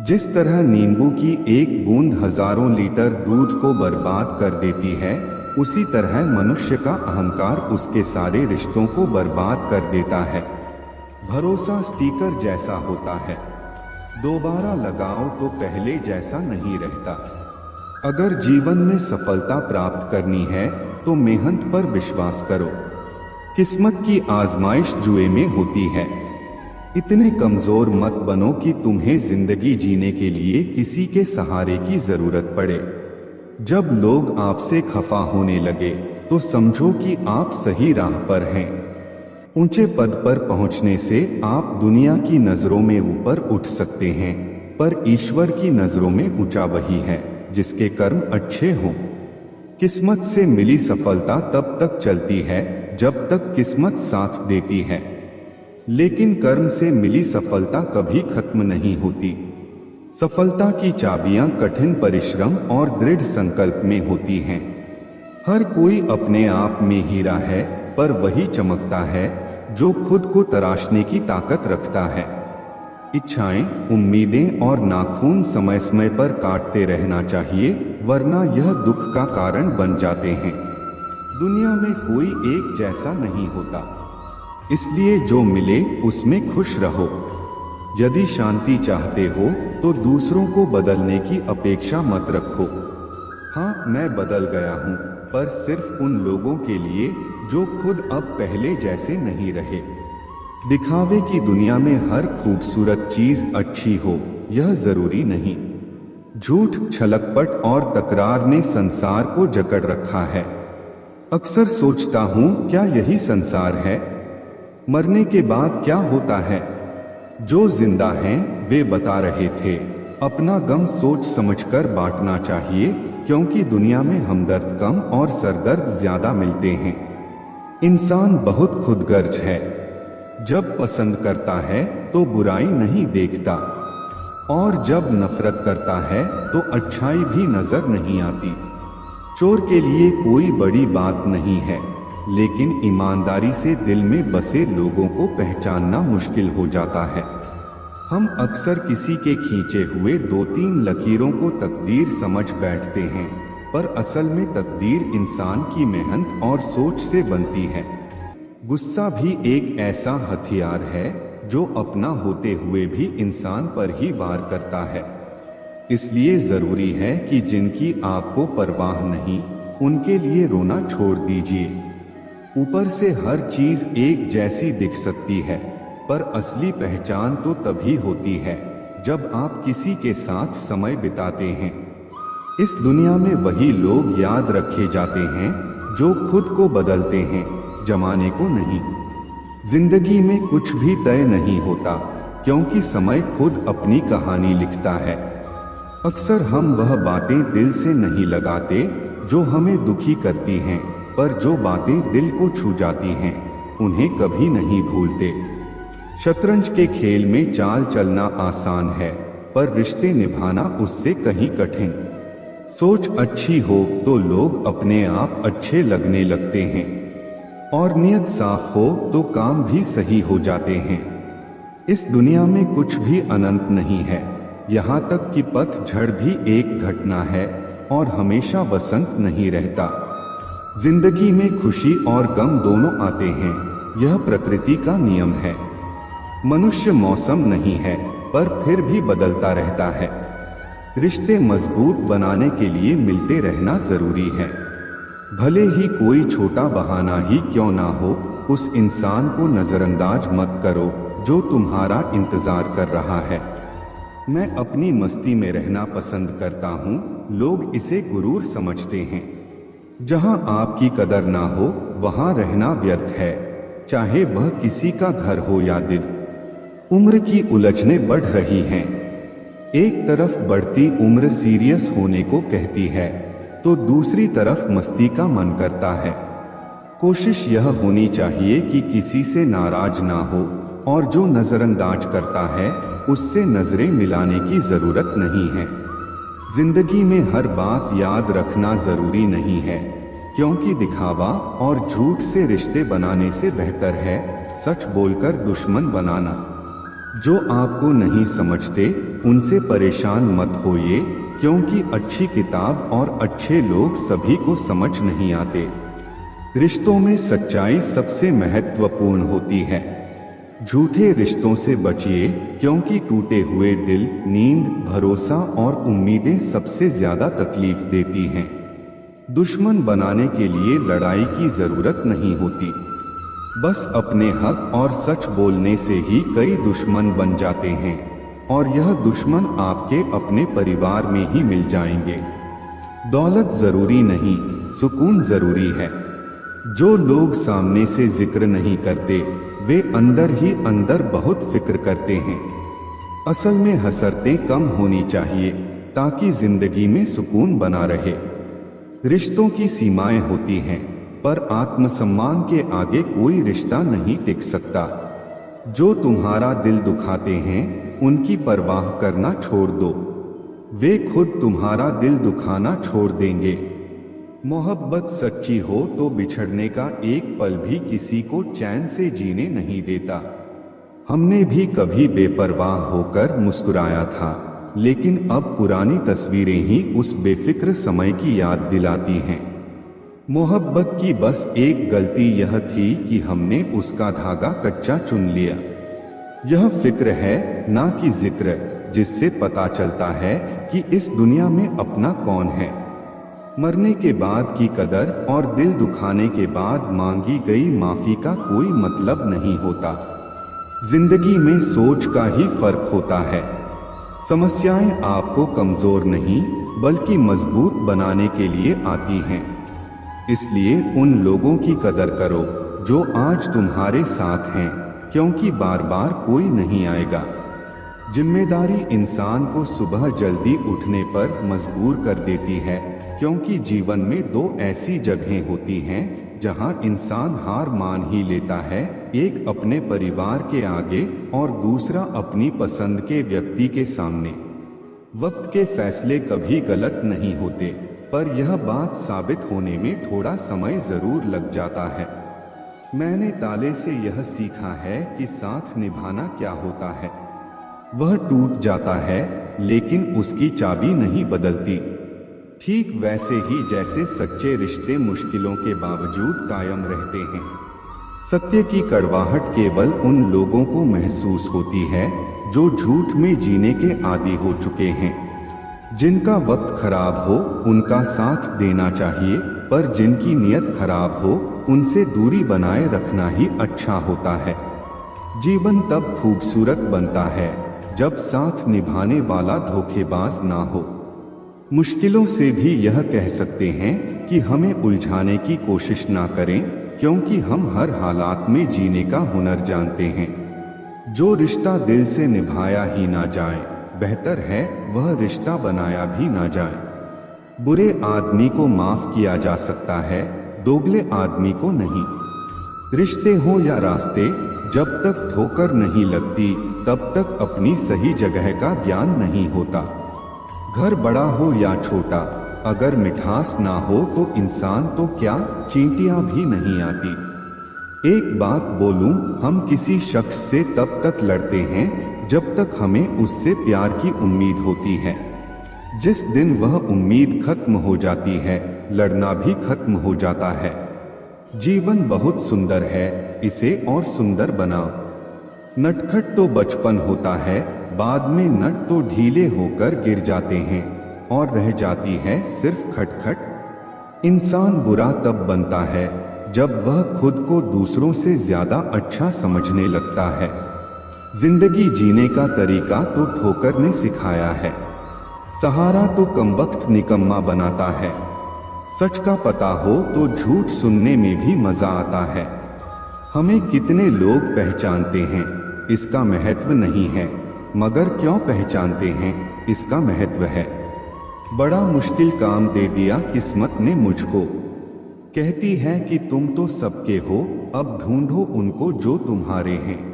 जिस तरह नींबू की एक बूंद हजारों लीटर दूध को बर्बाद कर देती है, उसी तरह मनुष्य का अहंकार उसके सारे रिश्तों को बर्बाद कर देता है। भरोसा स्टिकर जैसा होता है, दोबारा लगाओ तो पहले जैसा नहीं रहता। अगर जीवन में सफलता प्राप्त करनी है तो मेहनत पर विश्वास करो। किस्मत की आजमाइश जुए में होती है। इतने कमजोर मत बनो कि तुम्हें जिंदगी जीने के लिए किसी के सहारे की जरूरत पड़े। जब लोग आपसे खफा होने लगे तो समझो कि आप सही राह पर हैं। ऊंचे पद पर पहुंचने से आप दुनिया की नजरों में ऊपर उठ सकते हैं, पर ईश्वर की नजरों में ऊंचा वही है जिसके कर्म अच्छे हों। किस्मत से मिली सफलता तब तक चलती है जब तक किस्मत साथ देती है, लेकिन कर्म से मिली सफलता कभी खत्म नहीं होती। सफलता की चाबियां कठिन परिश्रम और दृढ़ संकल्प में होती हैं। हर कोई अपने आप में हीरा है, पर वही चमकता है जो खुद को तराशने की ताकत रखता है। इच्छाएं, उम्मीदें और नाखून समय समय पर काटते रहना चाहिए, वरना यह दुख का कारण बन जाते हैं। दुनिया में कोई एक जैसा नहीं होता, इसलिए जो मिले उसमें खुश रहो। यदि शांति चाहते हो तो दूसरों को बदलने की अपेक्षा मत रखो। हाँ, मैं बदल गया हूँ, पर सिर्फ उन लोगों के लिए जो खुद अब पहले जैसे नहीं रहे। दिखावे की दुनिया में हर खूबसूरत चीज अच्छी हो यह जरूरी नहीं। झूठ, छलकपट और तकरार ने संसार को जकड़ रखा है। अक्सर सोचता हूँ, क्या यही संसार है? मरने के बाद क्या होता है? जो जिंदा हैं वे बता रहे थे, अपना गम सोच समझकर बांटना चाहिए, क्योंकि दुनिया में हमदर्द कम और सरदर्द ज्यादा मिलते हैं। इंसान बहुत खुदगर्ज है। जब पसंद करता है तो बुराई नहीं देखता, और जब नफरत करता है तो अच्छाई भी नजर नहीं आती। चोर के लिए कोई बड़ी बात नहीं है, लेकिन ईमानदारी से दिल में बसे लोगों को पहचानना मुश्किल हो जाता है। हम अक्सर किसी के खींचे हुए 2-3 लकीरों को तकदीर समझ बैठते हैं, पर असल में तकदीर इंसान की मेहनत और सोच से बनती है। गुस्सा भी एक ऐसा हथियार है जो अपना होते हुए भी इंसान पर ही वार करता है। इसलिए जरूरी है कि जिनकी आपको परवाह नहीं, उनके लिए रोना छोड़ दीजिए। ऊपर से हर चीज एक जैसी दिख सकती है, पर असली पहचान तो तभी होती है जब आप किसी के साथ समय बिताते हैं। इस दुनिया में वही लोग याद रखे जाते हैं जो खुद को बदलते हैं, जमाने को नहीं। जिंदगी में कुछ भी तय नहीं होता, क्योंकि समय खुद अपनी कहानी लिखता है। अक्सर हम वह बातें दिल से नहीं लगाते जो हमें दुखी करती हैं, पर जो बातें दिल को छू जाती हैं उन्हें कभी नहीं भूलते। शतरंज के खेल में चाल चलना आसान है, पर रिश्ते निभाना उससे कहीं कठिन। सोच अच्छी हो तो लोग अपने आप अच्छे लगने लगते हैं, और नियत साफ हो तो काम भी सही हो जाते हैं। इस दुनिया में कुछ भी अनंत नहीं है, यहाँ तक कि पतझड़ भी एक घटना है और हमेशा बसंत नहीं रहता। जिंदगी में खुशी और गम दोनों आते हैं, यह प्रकृति का नियम है। मनुष्य मौसम नहीं है, पर फिर भी बदलता रहता है। रिश्ते मजबूत बनाने के लिए मिलते रहना जरूरी है। भले ही कोई छोटा बहाना ही क्यों ना हो, उस इंसान को नजरअंदाज मत करो जो तुम्हारा इंतजार कर रहा है। मैं अपनी मस्ती में रहना पसंद करता हूँ, लोग इसे गुरूर समझते हैं। जहाँ आपकी कदर ना हो वहाँ रहना व्यर्थ है, चाहे वह किसी का घर हो या दिल। उम्र की उलझनें बढ़ रही हैं। एक तरफ बढ़ती उम्र सीरियस होने को कहती है, तो दूसरी तरफ मस्ती का मन करता है। कोशिश यह होनी चाहिए कि किसी से नाराज ना हो, और जो नजरअंदाज करता है उससे नजरें मिलाने की जरूरत नहीं है। जिंदगी में हर बात याद रखना जरूरी नहीं है, क्योंकि दिखावा और झूठ से रिश्ते बनाने से बेहतर है सच बोलकर दुश्मन बनाना। जो आपको नहीं समझते उनसे परेशान मत होइए, क्योंकि अच्छी किताब और अच्छे लोग सभी को समझ नहीं आते। रिश्तों में सच्चाई सबसे महत्वपूर्ण होती है। झूठे रिश्तों से बचिए, क्योंकि टूटे हुए दिल, नींद, भरोसा और उम्मीदें सबसे ज्यादा तकलीफ देती हैं। दुश्मन बनाने के लिए लड़ाई की जरूरत नहीं होती, बस अपने हक और सच बोलने से ही कई दुश्मन बन जाते हैं, और यह दुश्मन आपके अपने परिवार में ही मिल जाएंगे। दौलत जरूरी नहीं, सुकून जरूरी है। जो लोग सामने से जिक्र नहीं करते वे अंदर ही अंदर बहुत फिक्र करते हैं। असल में हसरतें कम होनी चाहिए ताकि जिंदगी में सुकून बना रहे। रिश्तों की सीमाएं होती हैं, पर आत्मसम्मान के आगे कोई रिश्ता नहीं टिक सकता। जो तुम्हारा दिल दुखाते हैं उनकी परवाह करना छोड़ दो, वे खुद तुम्हारा दिल दुखाना छोड़ देंगे। मोहब्बत सच्ची हो तो बिछड़ने का एक पल भी किसी को चैन से जीने नहीं देता। हमने भी कभी बेपरवाह होकर मुस्कुराया था, लेकिन अब पुरानी तस्वीरें ही उस बेफिक्र समय की याद दिलाती हैं। मोहब्बत की बस एक गलती यह थी कि हमने उसका धागा कच्चा चुन लिया। यह फिक्र है ना कि जिक्र, जिससे पता चलता है कि इस दुनिया में अपना कौन है। मरने के बाद की कदर और दिल दुखाने के बाद मांगी गई माफी का कोई मतलब नहीं होता। जिंदगी में सोच का ही फर्क होता है। समस्याएं आपको कमजोर नहीं बल्कि मजबूत बनाने के लिए आती हैं। इसलिए उन लोगों की कदर करो जो आज तुम्हारे साथ हैं, क्योंकि बार बार कोई नहीं आएगा। जिम्मेदारी इंसान को सुबह जल्दी उठने पर मजबूर कर देती है, क्योंकि जीवन में दो ऐसी जगहें होती हैं जहां इंसान हार मान ही लेता है, एक अपने परिवार के आगे और दूसरा अपनी पसंद के व्यक्ति के सामने। वक्त के फैसले कभी गलत नहीं होते, पर यह बात साबित होने में थोड़ा समय जरूर लग जाता है। मैंने ताले से यह सीखा है कि साथ निभाना क्या होता है। वह टूट जाता है लेकिन उसकी चाबी नहीं बदलती। ठीक वैसे ही जैसे सच्चे रिश्ते मुश्किलों के बावजूद कायम रहते हैं। सत्य की कड़वाहट केवल उन लोगों को महसूस होती है जो झूठ में जीने के आदी हो चुके हैं। जिनका वक्त खराब हो उनका साथ देना चाहिए, पर जिनकी नियत खराब हो उनसे दूरी बनाए रखना ही अच्छा होता है। जीवन तब खूबसूरत बनता है जब साथ निभाने वाला धोखेबाज ना हो। मुश्किलों से भी यह कह सकते हैं कि हमें उलझाने की कोशिश ना करें, क्योंकि हम हर हालात में जीने का हुनर जानते हैं। जो रिश्ता दिल से निभाया ही ना जाए, बेहतर है वह रिश्ता बनाया भी ना जाए। बुरे आदमी को माफ किया जा सकता है, दोगले आदमी को नहीं। रिश्ते हो या रास्ते, जब तक ठोकर नहीं लगती तब तक अपनी सही जगह का ज्ञान नहीं होता। घर बड़ा हो या छोटा, अगर मिठास ना हो तो इंसान तो क्या चींटियां भी नहीं आती। एक बात बोलूं, हम किसी शख्स से तब तक लड़ते हैं जब तक हमें उससे प्यार की उम्मीद होती है। जिस दिन वह उम्मीद खत्म हो जाती है, लड़ना भी खत्म हो जाता है। जीवन बहुत सुंदर है, इसे और सुंदर बनाओ। नटखट तो बचपन होता है, बाद में नट तो ढीले होकर गिर जाते हैं और रह जाती है सिर्फ खटखट। इंसान बुरा तब बनता है जब वह खुद को दूसरों से ज्यादा अच्छा समझने लगता है। जिंदगी जीने का तरीका तो ठोकर ने सिखाया है, सहारा तो कमबख्त निकम्मा बनाता है। सच का पता हो तो झूठ सुनने में भी मजा आता है। हमें कितने लोग पहचानते हैं इसका महत्व नहीं है, मगर क्यों पहचानते हैं इसका महत्व है। बड़ा मुश्किल काम दे दिया किस्मत ने मुझको, कहती है कि तुम तो सबके हो, अब ढूंढो उनको जो तुम्हारे हैं।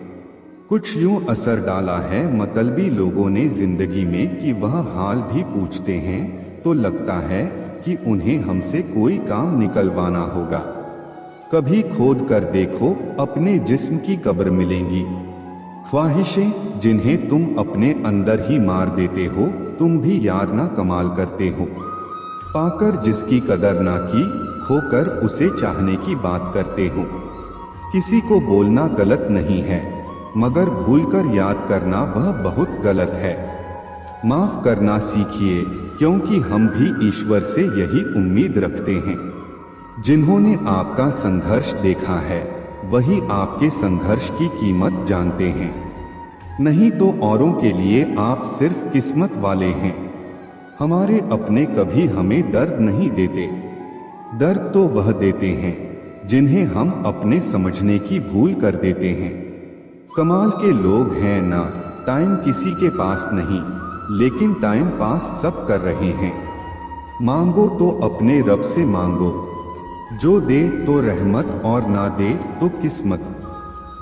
कुछ यूं असर डाला है मतलबी लोगों ने जिंदगी में कि वह हाल भी पूछते हैं तो लगता है कि उन्हें हमसे कोई काम निकलवाना होगा। कभी खोद कर देखो, अपने जिस्म की कब्र मिलेंगी। ख्वाहिशें जिन्हें तुम अपने अंदर ही मार देते हो, तुम भी यार ना कमाल करते हो। पाकर जिसकी कदर ना की, खोकर उसे चाहने की बात करते हो। किसी को बोलना गलत नहीं है, मगर भूलकर याद करना वह बहुत गलत है। माफ करना सीखिए, क्योंकि हम भी ईश्वर से यही उम्मीद रखते हैं। जिन्होंने आपका संघर्ष देखा है वही आपके संघर्ष की कीमत जानते हैं। नहीं तो औरों के लिए आप सिर्फ किस्मत वाले हैं। हमारे अपने कभी हमें दर्द नहीं देते। दर्द तो वह देते हैं जिन्हें हम अपने समझने की भूल कर देते हैं। कमाल के लोग हैं ना, टाइम किसी के पास नहीं, लेकिन टाइम पास सब कर रहे हैं। मांगो तो अपने रब से मांगो, जो दे तो रहमत और ना दे तो किस्मत।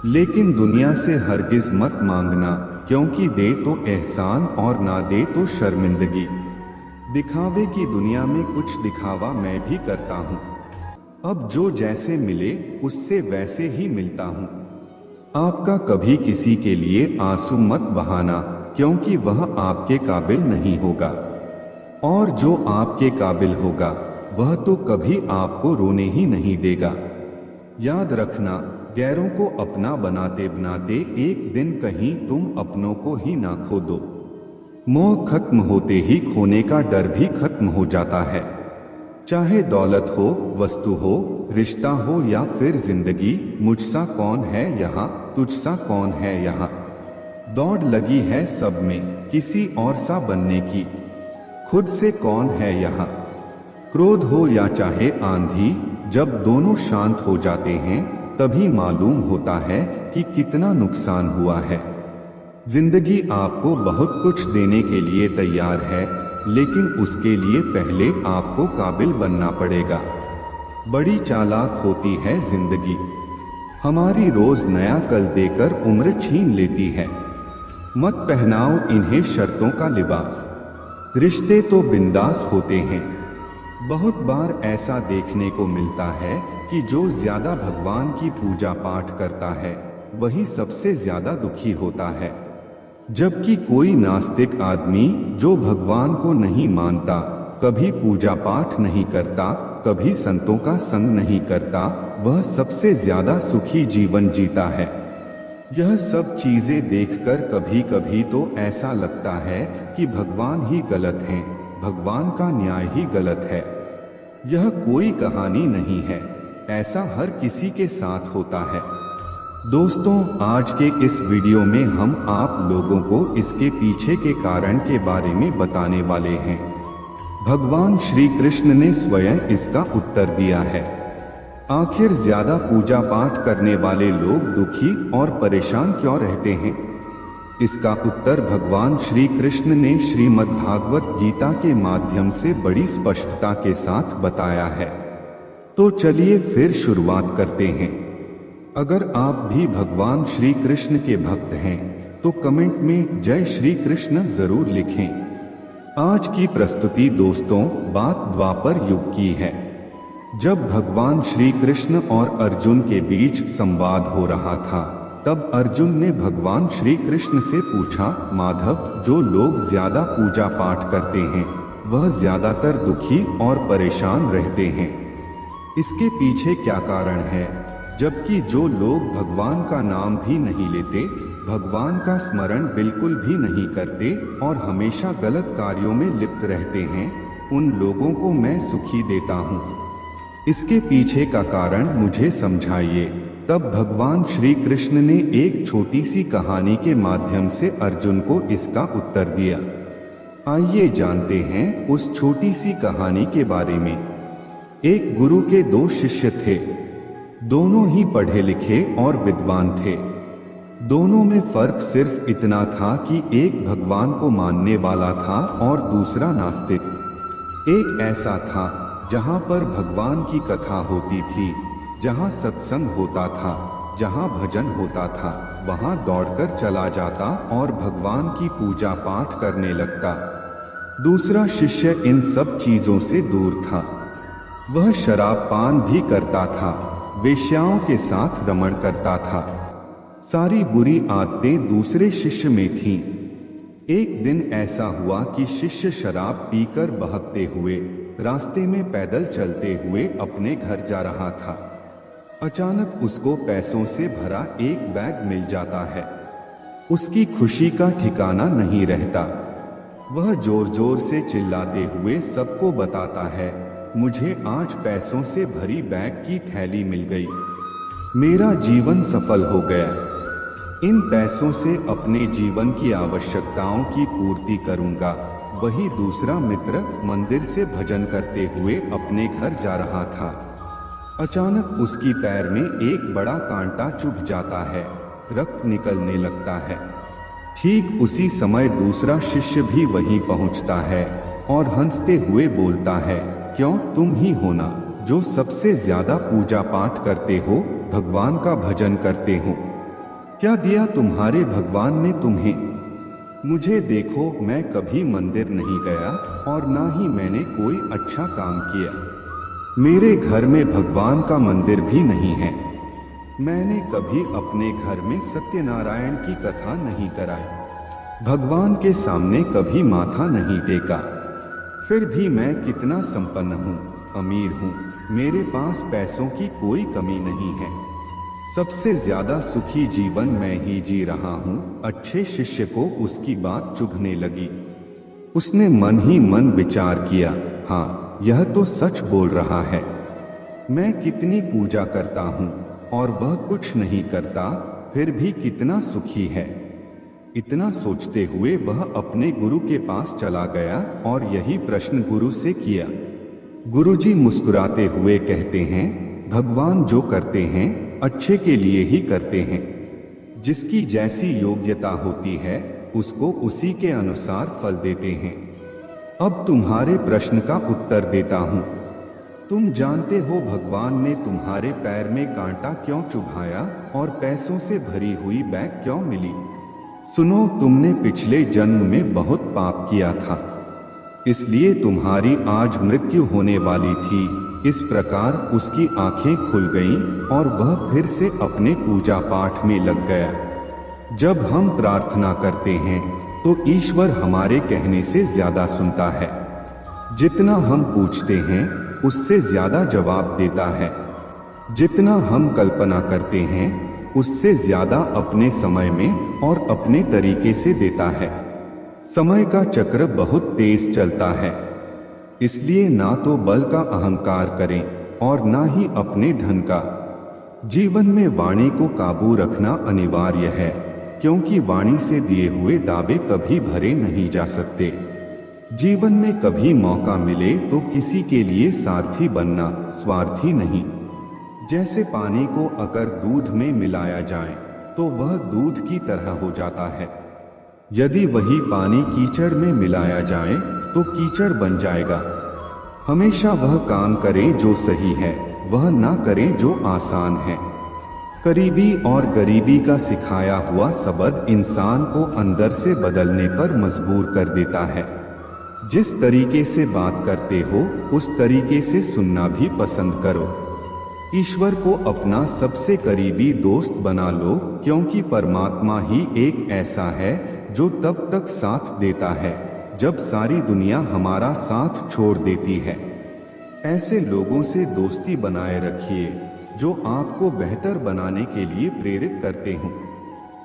लेकिन दुनिया से हरगिज मत मांगना, क्योंकि दे तो एहसान और ना दे तो शर्मिंदगी। दिखावे की दुनिया में कुछ दिखावा मैं भी करता हूँ। अब जो जैसे मिले उससे वैसे ही मिलता हूँ। आपका कभी किसी के लिए आंसू मत बहाना, क्योंकि वह आपके काबिल नहीं होगा। और जो आपके काबिल होगा वह तो कभी आपको रोने ही नहीं देगा। याद रखना, गैरों को अपना बनाते बनाते एक दिन कहीं तुम अपनों को ही ना खो दो। मोह खत्म होते ही खोने का डर भी खत्म हो जाता है। चाहे दौलत हो, वस्तु हो, रिश्ता हो या फिर जिंदगी, मुझसा कौन है यहाँ, तुझसा कौन है यहाँ। दौड़ लगी है सब में किसी और सा बनने की, खुद से कौन है यहाँ। क्रोध हो या चाहे आंधी, जब दोनों शांत हो जाते हैं तभी मालूम होता है कि कितना नुकसान हुआ है। जिंदगी आपको बहुत कुछ देने के लिए तैयार है, लेकिन उसके लिए पहले आपको काबिल बनना पड़ेगा। बड़ी चालाक होती है जिंदगी, हमारी रोज नया कल देकर उम्र छीन लेती है। मत पहनाओ इन्हें शर्तों का लिबास, रिश्ते तो बिंदास होते हैं। बहुत बार ऐसा देखने को मिलता है कि जो ज्यादा भगवान की पूजा पाठ करता है वही सबसे ज्यादा दुखी होता है, जबकि कोई नास्तिक आदमी जो भगवान को नहीं मानता, कभी पूजा पाठ नहीं करता, कभी संतों का संग नहीं करता, वह सबसे ज्यादा सुखी जीवन जीता है। यह सब चीजें देखकर कभी कभी तो ऐसा लगता है कि भगवान ही गलत हैं, भगवान का न्याय ही गलत है। यह कोई कहानी नहीं है, ऐसा हर किसी के साथ होता है। दोस्तों, आज के इस वीडियो में हम आप लोगों को इसके पीछे के कारण के बारे में बताने वाले हैं। भगवान श्री कृष्ण ने स्वयं इसका उत्तर दिया है। आखिर ज्यादा पूजा पाठ करने वाले लोग दुखी और परेशान क्यों रहते हैं? इसका उत्तर भगवान श्री कृष्ण ने श्रीमद् भागवत गीता के माध्यम से बड़ी स्पष्टता के साथ बताया है। तो चलिए फिर शुरुआत करते हैं। अगर आप भी भगवान श्री कृष्ण के भक्त हैं तो कमेंट में जय श्री कृष्ण जरूर लिखें। आज की प्रस्तुति दोस्तों बात द्वापर युग की है, जब भगवान श्री कृष्ण और अर्जुन के बीच संवाद हो रहा था। तब अर्जुन ने भगवान श्री कृष्ण से पूछा, माधव, जो लोग ज्यादा पूजा पाठ करते हैं वह ज्यादातर दुखी और परेशान रहते हैं, इसके पीछे क्या कारण है? जबकि जो लोग भगवान का नाम भी नहीं लेते, भगवान का स्मरण बिल्कुल भी नहीं करते और हमेशा गलत कार्यों में लिप्त रहते हैं, उन लोगों को मैं सुखी देता हूँ। इसके पीछे का कारण मुझे समझाइए। तब भगवान श्री कृष्ण ने एक छोटी सी कहानी के माध्यम से अर्जुन को इसका उत्तर दिया। आइए जानते हैं उस छोटी सी कहानी के बारे में। एक गुरु के दो शिष्य थे, दोनों ही पढ़े लिखे और विद्वान थे। दोनों में फर्क सिर्फ इतना था कि एक भगवान को मानने वाला था और दूसरा नास्तिक। एक ऐसा था जहां पर भगवान की कथा होती थी, जहां सत्संग होता था, जहां भजन होता था, वहां दौड़कर चला जाता और भगवान की पूजा पाठ करने लगता। दूसरा शिष्य इन सब चीजों से दूर था। वह शराब पान भी करता था, वेश्याओं के साथ रमण करता था। सारी बुरी आदतें दूसरे शिष्य में थीं। एक दिन ऐसा हुआ कि शिष्य शराब पीकर बहकते हुए रास्ते में पैदल चलते हुए अपने घर जा रहा था। अचानक उसको पैसों से भरा एक बैग मिल जाता है। उसकी खुशी का ठिकाना नहीं रहता। वह जोर जोर से चिल्लाते हुए सबको बताता है, मुझे आज पैसों से भरी बैग की थैली मिल गई, मेरा जीवन सफल हो गया। इन पैसों से अपने जीवन की आवश्यकताओं की पूर्ति करूंगा। वही दूसरा मित्र मंदिर से भजन करते हुए अपने घर जा रहा था। अचानक उसकी पैर में एक बड़ा कांटा चुभ जाता है, रक्त निकलने लगता है। ठीक उसी समय दूसरा शिष्य भी वहीं पहुंचता है और हंसते हुए बोलता है, क्यों, तुम ही हो ना जो सबसे ज्यादा पूजा पाठ करते हो, भगवान का भजन करते हो। क्या दिया तुम्हारे भगवान ने तुम्हें? मुझे देखो, मैं कभी मंदिर नहीं गया और ना ही मैंने कोई अच्छा काम किया। मेरे घर में भगवान का मंदिर भी नहीं है। मैंने कभी अपने घर में सत्यनारायण की कथा नहीं कराई, भगवान के सामने कभी माथा नहीं टेका। फिर भी मैं कितना संपन्न हूँ। अमीर हूँ, मेरे पास पैसों की कोई कमी नहीं है, सबसे ज्यादा सुखी जीवन मैं ही जी रहा हूँ। अच्छे शिष्य को उसकी बात चुभने लगी। उसने मन ही मन विचार किया, हाँ यह तो सच बोल रहा है। मैं कितनी पूजा करता हूँ और वह कुछ नहीं करता, फिर भी कितना सुखी है। इतना सोचते हुए वह अपने गुरु के पास चला गया और यही प्रश्न गुरु से किया। गुरुजी मुस्कुराते हुए कहते हैं, भगवान जो करते हैं अच्छे के लिए ही करते हैं। जिसकी जैसी योग्यता होती है उसको उसी के अनुसार फल देते हैं। अब तुम्हारे प्रश्न का उत्तर देता हूँ। तुम जानते हो भगवान ने तुम्हारे पैर में कांटा क्यों चुभाया और पैसों से भरी हुई बैग क्यों मिली? सुनो, तुमने पिछले जन्म में बहुत पाप किया था, इसलिए तुम्हारी आज मृत्यु होने वाली थी। इस प्रकार उसकी आंखें खुल गईं और वह फिर से अपने पूजा पाठ में लग गया। जब हम प्रार्थना करते हैं तो ईश्वर हमारे कहने से ज्यादा सुनता है। जितना हम पूछते हैं उससे ज्यादा जवाब देता है। जितना हम कल्पना करते हैं उससे ज्यादा अपने समय में और अपने तरीके से देता है। समय का चक्र बहुत तेज चलता है, इसलिए ना तो बल का अहंकार करें और ना ही अपने धन का। जीवन में वाणी को काबू रखना अनिवार्य है, क्योंकि वाणी से दिए हुए दावे कभी भरे नहीं जा सकते। जीवन में कभी मौका मिले तो किसी के लिए सारथी बनना, स्वार्थी नहीं। जैसे पानी को अगर दूध में मिलाया जाए तो वह दूध की तरह हो जाता है। यदि वही पानी कीचड़ में मिलाया जाए तो कीचड़ बन जाएगा। हमेशा वह काम करें जो सही है, वह ना करें जो आसान है। करीबी और गरीबी का सिखाया हुआ शब्द इंसान को अंदर से बदलने पर मजबूर कर देता है। जिस तरीके से बात करते हो उस तरीके से सुनना भी पसंद करो। ईश्वर को अपना सबसे करीबी दोस्त बना लो, क्योंकि परमात्मा ही एक ऐसा है जो तब तक साथ देता है जब सारी दुनिया हमारा साथ छोड़ देती है। ऐसे लोगों से दोस्ती बनाए रखिए जो आपको बेहतर बनाने के लिए प्रेरित करते हों,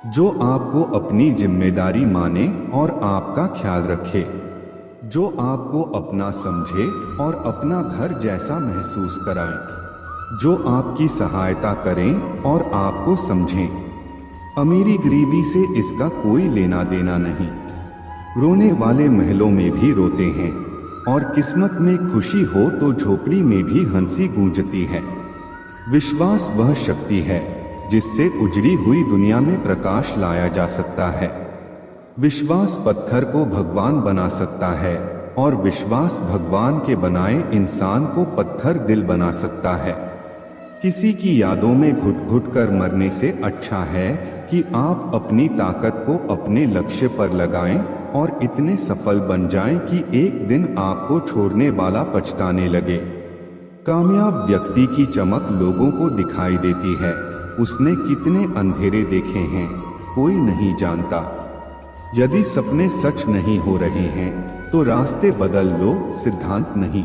जो आपको अपनी जिम्मेदारी माने और आपका ख्याल रखे, जो आपको अपना समझे और अपना घर जैसा महसूस कराएं, जो आपकी सहायता करें और आपको समझें। अमीरी गरीबी से इसका कोई लेना देना नहीं। रोने वाले महलों में भी रोते हैं और किस्मत में खुशी हो तो झोपड़ी में भी हंसी गूंजती है। विश्वास वह शक्ति है जिससे उजड़ी हुई दुनिया में प्रकाश लाया जा सकता है। विश्वास पत्थर को भगवान बना सकता है और विश्वास भगवान के बनाए इंसान को पत्थर दिल बना सकता है। किसी की यादों में घुट घुट कर मरने से अच्छा है कि आप अपनी ताकत को अपने लक्ष्य पर लगाएं और इतने सफल बन जाएं कि एक दिन आपको छोड़ने वाला पछताने लगे। कामयाब व्यक्ति की चमक लोगों को दिखाई देती है। उसने कितने अंधेरे देखे हैं कोई नहीं जानता। यदि सपने सच नहीं हो रहे हैं तो रास्ते बदल लो, सिद्धांत नहीं।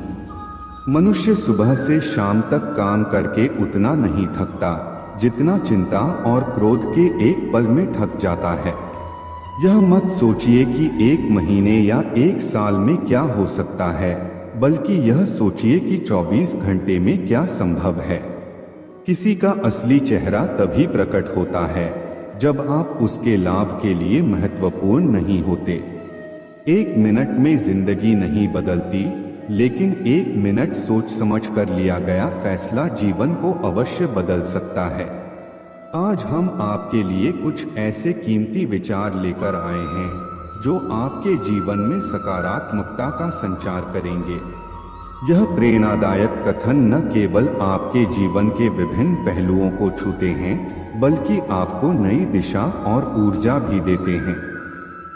मनुष्य सुबह से शाम तक काम करके उतना नहीं थकता जितना चिंता और क्रोध के एक पल में थक जाता है। यह मत सोचिए कि एक महीने या एक साल में क्या हो सकता है, बल्कि यह सोचिए कि 24 घंटे में क्या संभव है। किसी का असली चेहरा तभी प्रकट होता है जब आप उसके लाभ के लिए महत्वपूर्ण नहीं होते। एक मिनट में जिंदगी नहीं बदलती, लेकिन एक मिनट सोच समझ कर लिया गया फैसला जीवन को अवश्य बदल सकता है। आज हम आपके लिए कुछ ऐसे कीमती विचार लेकर आए हैं जो आपके जीवन में सकारात्मकता का संचार करेंगे। यह प्रेरणादायक कथन न केवल आपके जीवन के विभिन्न पहलुओं को छूते हैं, बल्कि आपको नई दिशा और ऊर्जा भी देते हैं।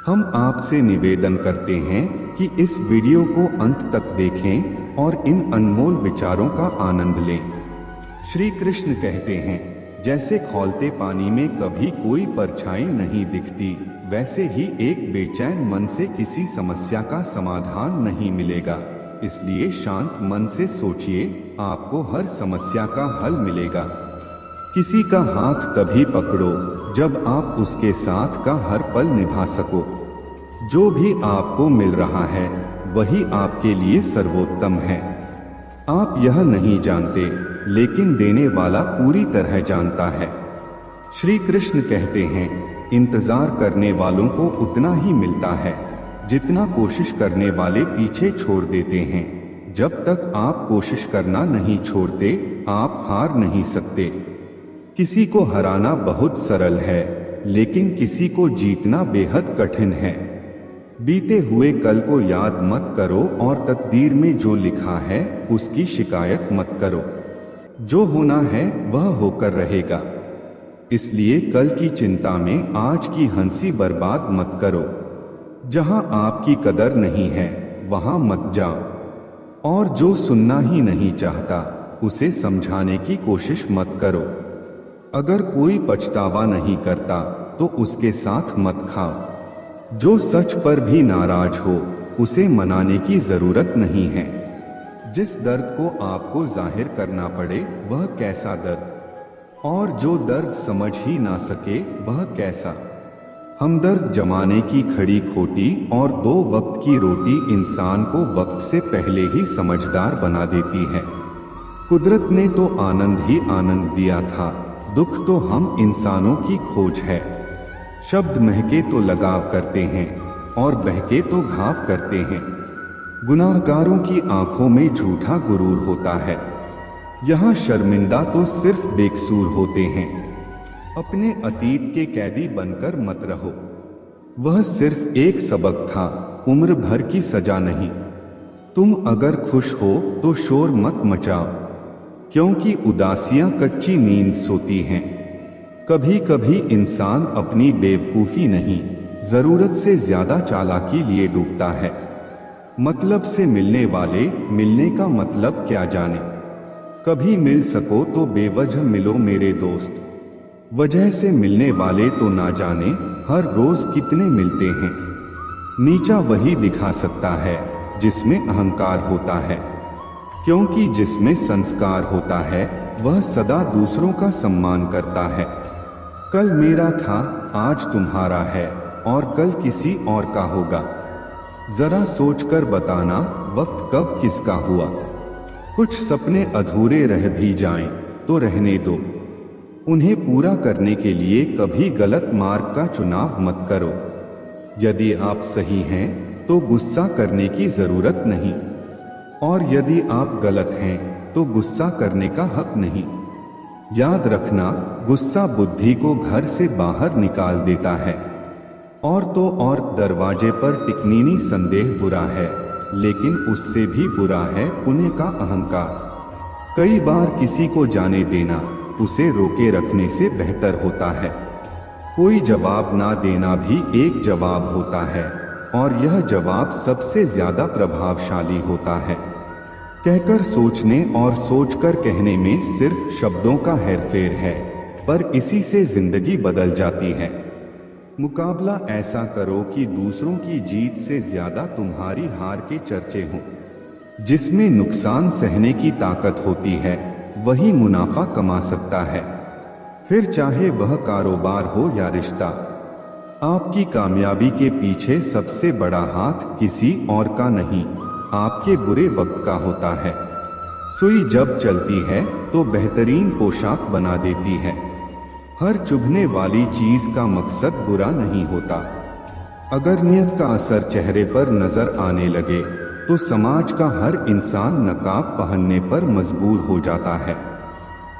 हम आपसे निवेदन करते हैं कि इस वीडियो को अंत तक देखें और इन अनमोल विचारों का आनंद लें। श्री कृष्ण कहते हैं, जैसे खौलते पानी में कभी कोई परछाई नहीं दिखती, वैसे ही एक बेचैन मन से किसी समस्या का समाधान नहीं मिलेगा। इसलिए शांत मन से सोचिए, आपको हर समस्या का हल मिलेगा। किसी का हाथ तभी पकड़ो जब आप उसके साथ का हर पल निभा सको। जो भी आपको मिल रहा है वही आपके लिए सर्वोत्तम है। आप यह नहीं जानते, लेकिन देने वाला पूरी तरह जानता है। श्री कृष्ण कहते हैं, इंतजार करने वालों को उतना ही मिलता है जितना कोशिश करने वाले पीछे छोड़ देते हैं। जब तक आप कोशिश करना नहीं छोड़ते, आप हार नहीं सकते। किसी को हराना बहुत सरल है, लेकिन किसी को जीतना बेहद कठिन है। बीते हुए कल को याद मत करो और तकदीर में जो लिखा है उसकी शिकायत मत करो। जो होना है वह होकर रहेगा। इसलिए कल की चिंता में आज की हंसी बर्बाद मत करो। जहां आपकी कदर नहीं है वहां मत जाओ। और जो सुनना ही नहीं चाहता उसे समझाने की कोशिश मत करो। अगर कोई पछतावा नहीं करता तो उसके साथ मत खाओ। जो सच पर भी नाराज हो उसे मनाने की जरूरत नहीं है। जिस दर्द को आपको जाहिर करना पड़े वह कैसा दर्द, और जो दर्द समझ ही ना सके वह कैसा। हमदर्द जमाने की खड़ी खोटी और 2 वक्त की रोटी इंसान को वक्त से पहले ही समझदार बना देती है। कुदरत ने तो आनंद ही आनंद दिया था, दुख तो हम इंसानों की खोज है। शब्द महके तो लगाव करते हैं और बहके तो घाव करते हैं। गुनाहगारों की आंखों में झूठा गुरूर होता है। यहाँ शर्मिंदा तो सिर्फ बेकसूर होते हैं। अपने अतीत के कैदी बनकर मत रहो। वह सिर्फ एक सबक था, उम्र भर की सजा नहीं। तुम अगर खुश हो तो शोर मत मचाओ, क्योंकि उदासियां कच्ची नींद सोती हैं। कभी कभी इंसान अपनी बेवकूफी नहीं, जरूरत से ज्यादा चालाकी लिए डूबता है। मतलब से मिलने वाले मिलने का मतलब क्या जाने। कभी मिल सको तो बेवजह मिलो मेरे दोस्त। वजह से मिलने वाले तो ना जाने हर रोज कितने मिलते हैं। नीचा वही दिखा सकता है जिसमें अहंकार होता है, क्योंकि जिसमें संस्कार होता है वह सदा दूसरों का सम्मान करता है। कल मेरा था, आज तुम्हारा है और कल किसी और का होगा। जरा सोचकर बताना, वक्त कब किसका हुआ। कुछ सपने अधूरे रह भी जाएं तो रहने दो। उन्हें पूरा करने के लिए कभी गलत मार्ग का चुनाव मत करो। यदि आप सही हैं तो गुस्सा करने की जरूरत नहीं, और यदि आप गलत हैं तो गुस्सा करने का हक नहीं। याद रखना, गुस्सा बुद्धि को घर से बाहर निकाल देता है। और तो और दरवाजे पर टिकनीनी संदेह बुरा है, लेकिन उससे भी बुरा है पुण्य का अहंकार। कई बार किसी को जाने देना उसे रोके रखने से बेहतर होता है। कोई जवाब ना देना भी एक जवाब होता है, और यह जवाब सबसे ज्यादा प्रभावशाली होता है। कहकर सोचने और सोचकर कहने में सिर्फ शब्दों का हेरफेर है, पर इसी से जिंदगी बदल जाती है। मुकाबला ऐसा करो कि दूसरों की जीत से ज्यादा तुम्हारी हार के चर्चे हों। जिसमें नुकसान सहने की ताकत होती है वही मुनाफा कमा सकता है, फिर चाहे वह कारोबार हो या रिश्ता। आपकी कामयाबी के पीछे सबसे बड़ा हाथ किसी और का नहीं, आपके बुरे वक्त का होता है। सुई जब चलती है तो बेहतरीन पोशाक बना देती है। हर चुभने वाली चीज का मकसद बुरा नहीं होता। अगर नियत का असर चेहरे पर नजर आने लगे तो समाज का हर इंसान नकाब पहनने पर मजबूर हो जाता है।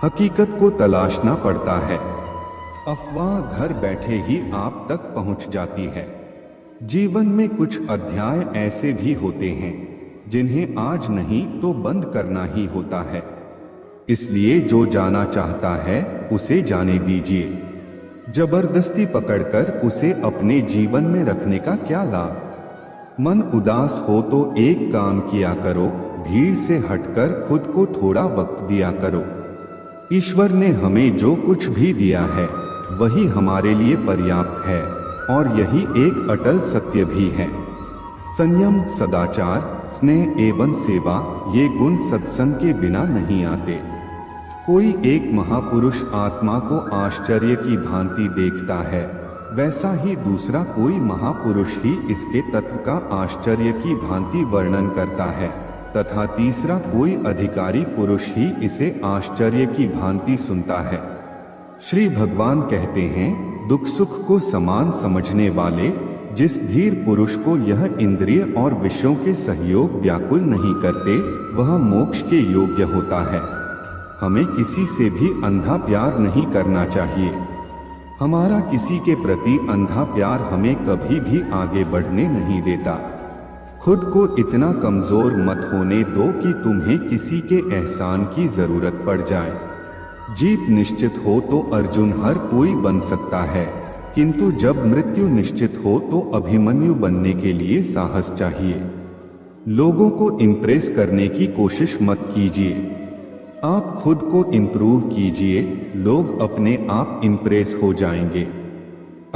हकीकत को तलाशना पड़ता है। अफवाह घर बैठे ही आप तक पहुंच जाती है। जीवन में कुछ अध्याय ऐसे भी होते हैं जिन्हें आज नहीं तो बंद करना ही होता है। इसलिए जो जाना चाहता है उसे जाने दीजिए। जबरदस्ती पकड़कर उसे अपने जीवन में रखने का क्या लाभ। मन उदास हो तो एक काम किया करो, भीड़ से हटकर खुद को थोड़ा वक्त दिया करो। ईश्वर ने हमें जो कुछ भी दिया है वही हमारे लिए पर्याप्त है, और यही एक अटल सत्य भी है। संयम, सदाचार, स्नेह एवं सेवा, ये गुण सत्संग के बिना नहीं आते। कोई एक महापुरुष आत्मा को आश्चर्य की भांति देखता है, वैसा ही दूसरा कोई महापुरुष ही इसके तत्व का आश्चर्य की भांति वर्णन करता है, तथा तीसरा कोई अधिकारी पुरुष ही इसे आश्चर्य की भांति सुनता है। श्री भगवान कहते हैं, दुख सुख को समान समझने वाले जिस धीर पुरुष को यह इंद्रिय और विषयों के सहयोग व्याकुल नहीं करते, वह मोक्ष के योग्य होता है। हमें किसी से भी अंधा प्यार नहीं करना चाहिए। हमारा किसी के प्रति अंधा प्यार हमें कभी भी आगे बढ़ने नहीं देता। खुद को इतना कमजोर मत होने दो कि तुम्हें किसी के एहसान की जरूरत पड़ जाए। जीत निश्चित हो तो अर्जुन हर कोई बन सकता है, किंतु जब मृत्यु निश्चित हो तो अभिमन्यु बनने के लिए साहस चाहिए। लोगों को इम्प्रेस करने की कोशिश मत कीजिए, आप खुद को इम्प्रूव कीजिए, लोग अपने आप इम्प्रेस हो जाएंगे।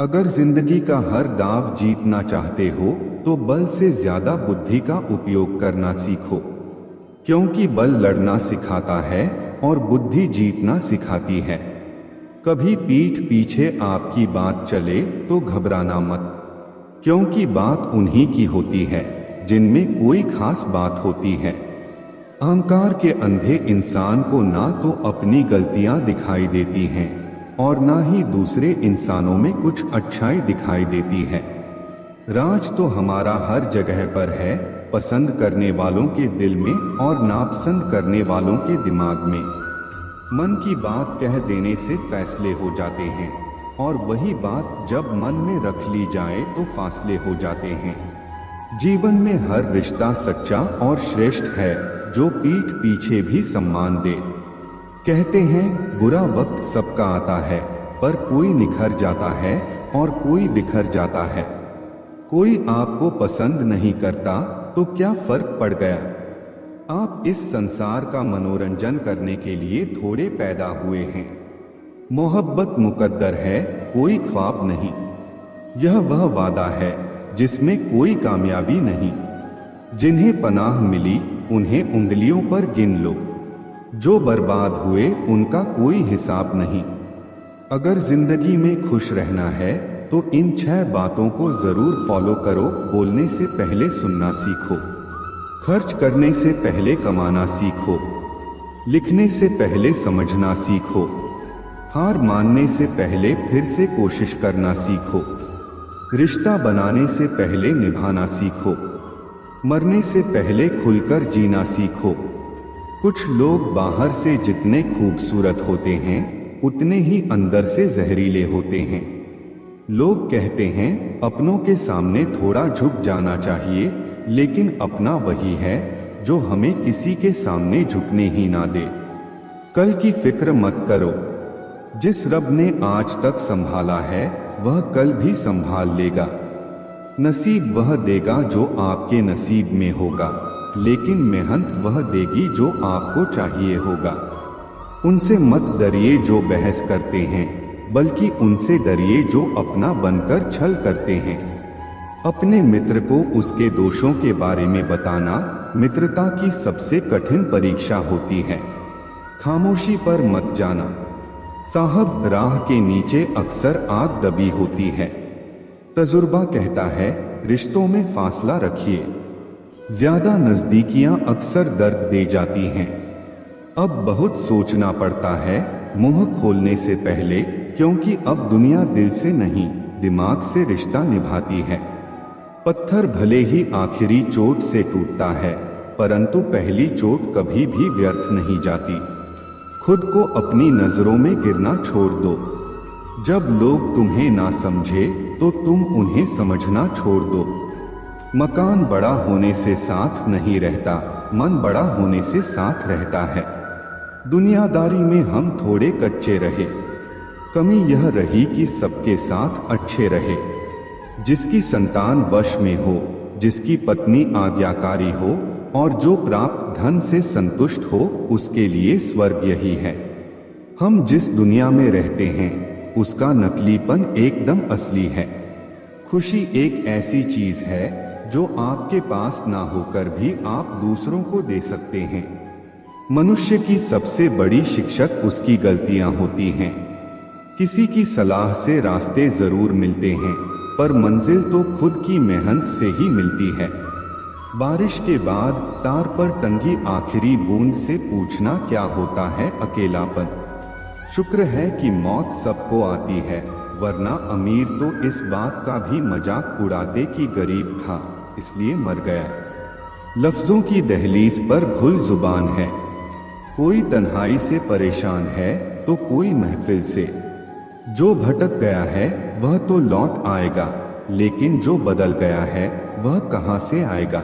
अगर जिंदगी का हर दाव जीतना चाहते हो तो बल से ज्यादा बुद्धि का उपयोग करना सीखो, क्योंकि बल लड़ना सिखाता है और बुद्धि जीतना सिखाती है। कभी पीठ पीछे आपकी बात चले तो घबराना मत, क्योंकि बात उन्हीं की होती है जिनमें कोई खास बात होती है। अहंकार के अंधे इंसान को ना तो अपनी गलतियां दिखाई देती हैं और ना ही दूसरे इंसानों में कुछ अच्छाई दिखाई देती है। राज तो हमारा हर जगह पर है, पसंद करने वालों के दिल में और नापसंद करने वालों के दिमाग में। मन की बात कह देने से फैसले हो जाते हैं और वही बात जब मन में रख ली जाए तो फासले हो जाते हैं। जीवन में हर रिश्ता सच्चा और श्रेष्ठ है जो पीठ पीछे भी सम्मान दे। कहते हैं बुरा वक्त सबका आता है, पर कोई निखर जाता है और कोई बिखर जाता है। कोई आपको पसंद नहीं करता तो क्या फर्क पड़ गया। आप इस संसार का मनोरंजन करने के लिए थोड़े पैदा हुए हैं। मोहब्बत मुकद्दर है, कोई ख्वाब नहीं। यह वह वादा है जिसमें कोई कामयाबी नहीं। जिन्हें पनाह मिली उन्हें उंगलियों पर गिन लो, जो बर्बाद हुए उनका कोई हिसाब नहीं। अगर जिंदगी में खुश रहना है तो इन 6 बातों को जरूर फॉलो करो। बोलने से पहले सुनना सीखो, खर्च करने से पहले कमाना सीखो, लिखने से पहले समझना सीखो, हार मानने से पहले फिर से कोशिश करना सीखो, रिश्ता बनाने से पहले निभाना सीखो, मरने से पहले खुलकर जीना सीखो। कुछ लोग बाहर से जितने खूबसूरत होते हैं उतने ही अंदर से जहरीले होते हैं। लोग कहते हैं अपनों के सामने थोड़ा झुक जाना चाहिए, लेकिन अपना वही है जो हमें किसी के सामने झुकने ही ना दे। कल की फिक्र मत करो, जिस रब ने आज तक संभाला है वह कल भी संभाल लेगा। नसीब वह देगा जो आपके नसीब में होगा, लेकिन मेहनत वह देगी जो आपको चाहिए होगा। उनसे मत डरिए जो बहस करते हैं, बल्कि उनसे डरिए जो अपना बनकर छल करते हैं। अपने मित्र को उसके दोषों के बारे में बताना मित्रता की सबसे कठिन परीक्षा होती है। खामोशी पर मत जाना, साहब राह के नीचे अक्सर आग दबी होती है। तजुर्बा कहता है रिश्तों में फासला रखिए, ज्यादा नजदीकियां अक्सर दर्द दे जाती हैं। अब बहुत सोचना पड़ता है मुंह खोलने से पहले, क्योंकि अब दुनिया दिल से नहीं दिमाग से रिश्ता निभाती है। पत्थर भले ही आखिरी चोट से टूटता है, परंतु पहली चोट कभी भी व्यर्थ नहीं जाती। खुद को अपनी नजरों में गिरना छोड़ दो। जब लोग तुम्हें ना समझे तो तुम उन्हें समझना छोड़ दो। मकान बड़ा होने से साथ नहीं रहता, मन बड़ा होने से साथ रहता है। दुनियादारी में हम थोड़े कच्चे रहे, कमी यह रही कि सबके साथ अच्छे रहे। जिसकी संतान वश में हो, जिसकी पत्नी आज्ञाकारी हो और जो प्राप्त धन से संतुष्ट हो, उसके लिए स्वर्ग यही है। हम जिस दुनिया में रहते हैं उसका नकलीपन एकदम असली है। खुशी एक ऐसी चीज है जो आपके पास ना होकर भी आप दूसरों को दे सकते हैं। मनुष्य की सबसे बड़ी शिक्षक उसकी गलतियां होती हैं। किसी की सलाह से रास्ते जरूर मिलते हैं, पर मंजिल तो खुद की मेहनत से ही मिलती है। बारिश के बाद तार पर टंगी आखिरी बूंद से पूछना क्या होता है अकेलापन। शुक्र है कि मौत सबको आती है, वरना अमीर तो इस बात का भी मजाक उड़ाते कि गरीब था इसलिए मर गया। लफ्जों की दहलीज पर भूल जुबान है। कोई तन्हाई से परेशान है तो कोई महफिल से। जो भटक गया है वह तो लौट आएगा, लेकिन जो बदल गया है वह कहां से आएगा।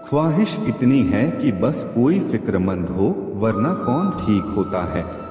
ख्वाहिश इतनी है कि बस कोई फिक्रमंद हो, वरना कौन ठीक होता है।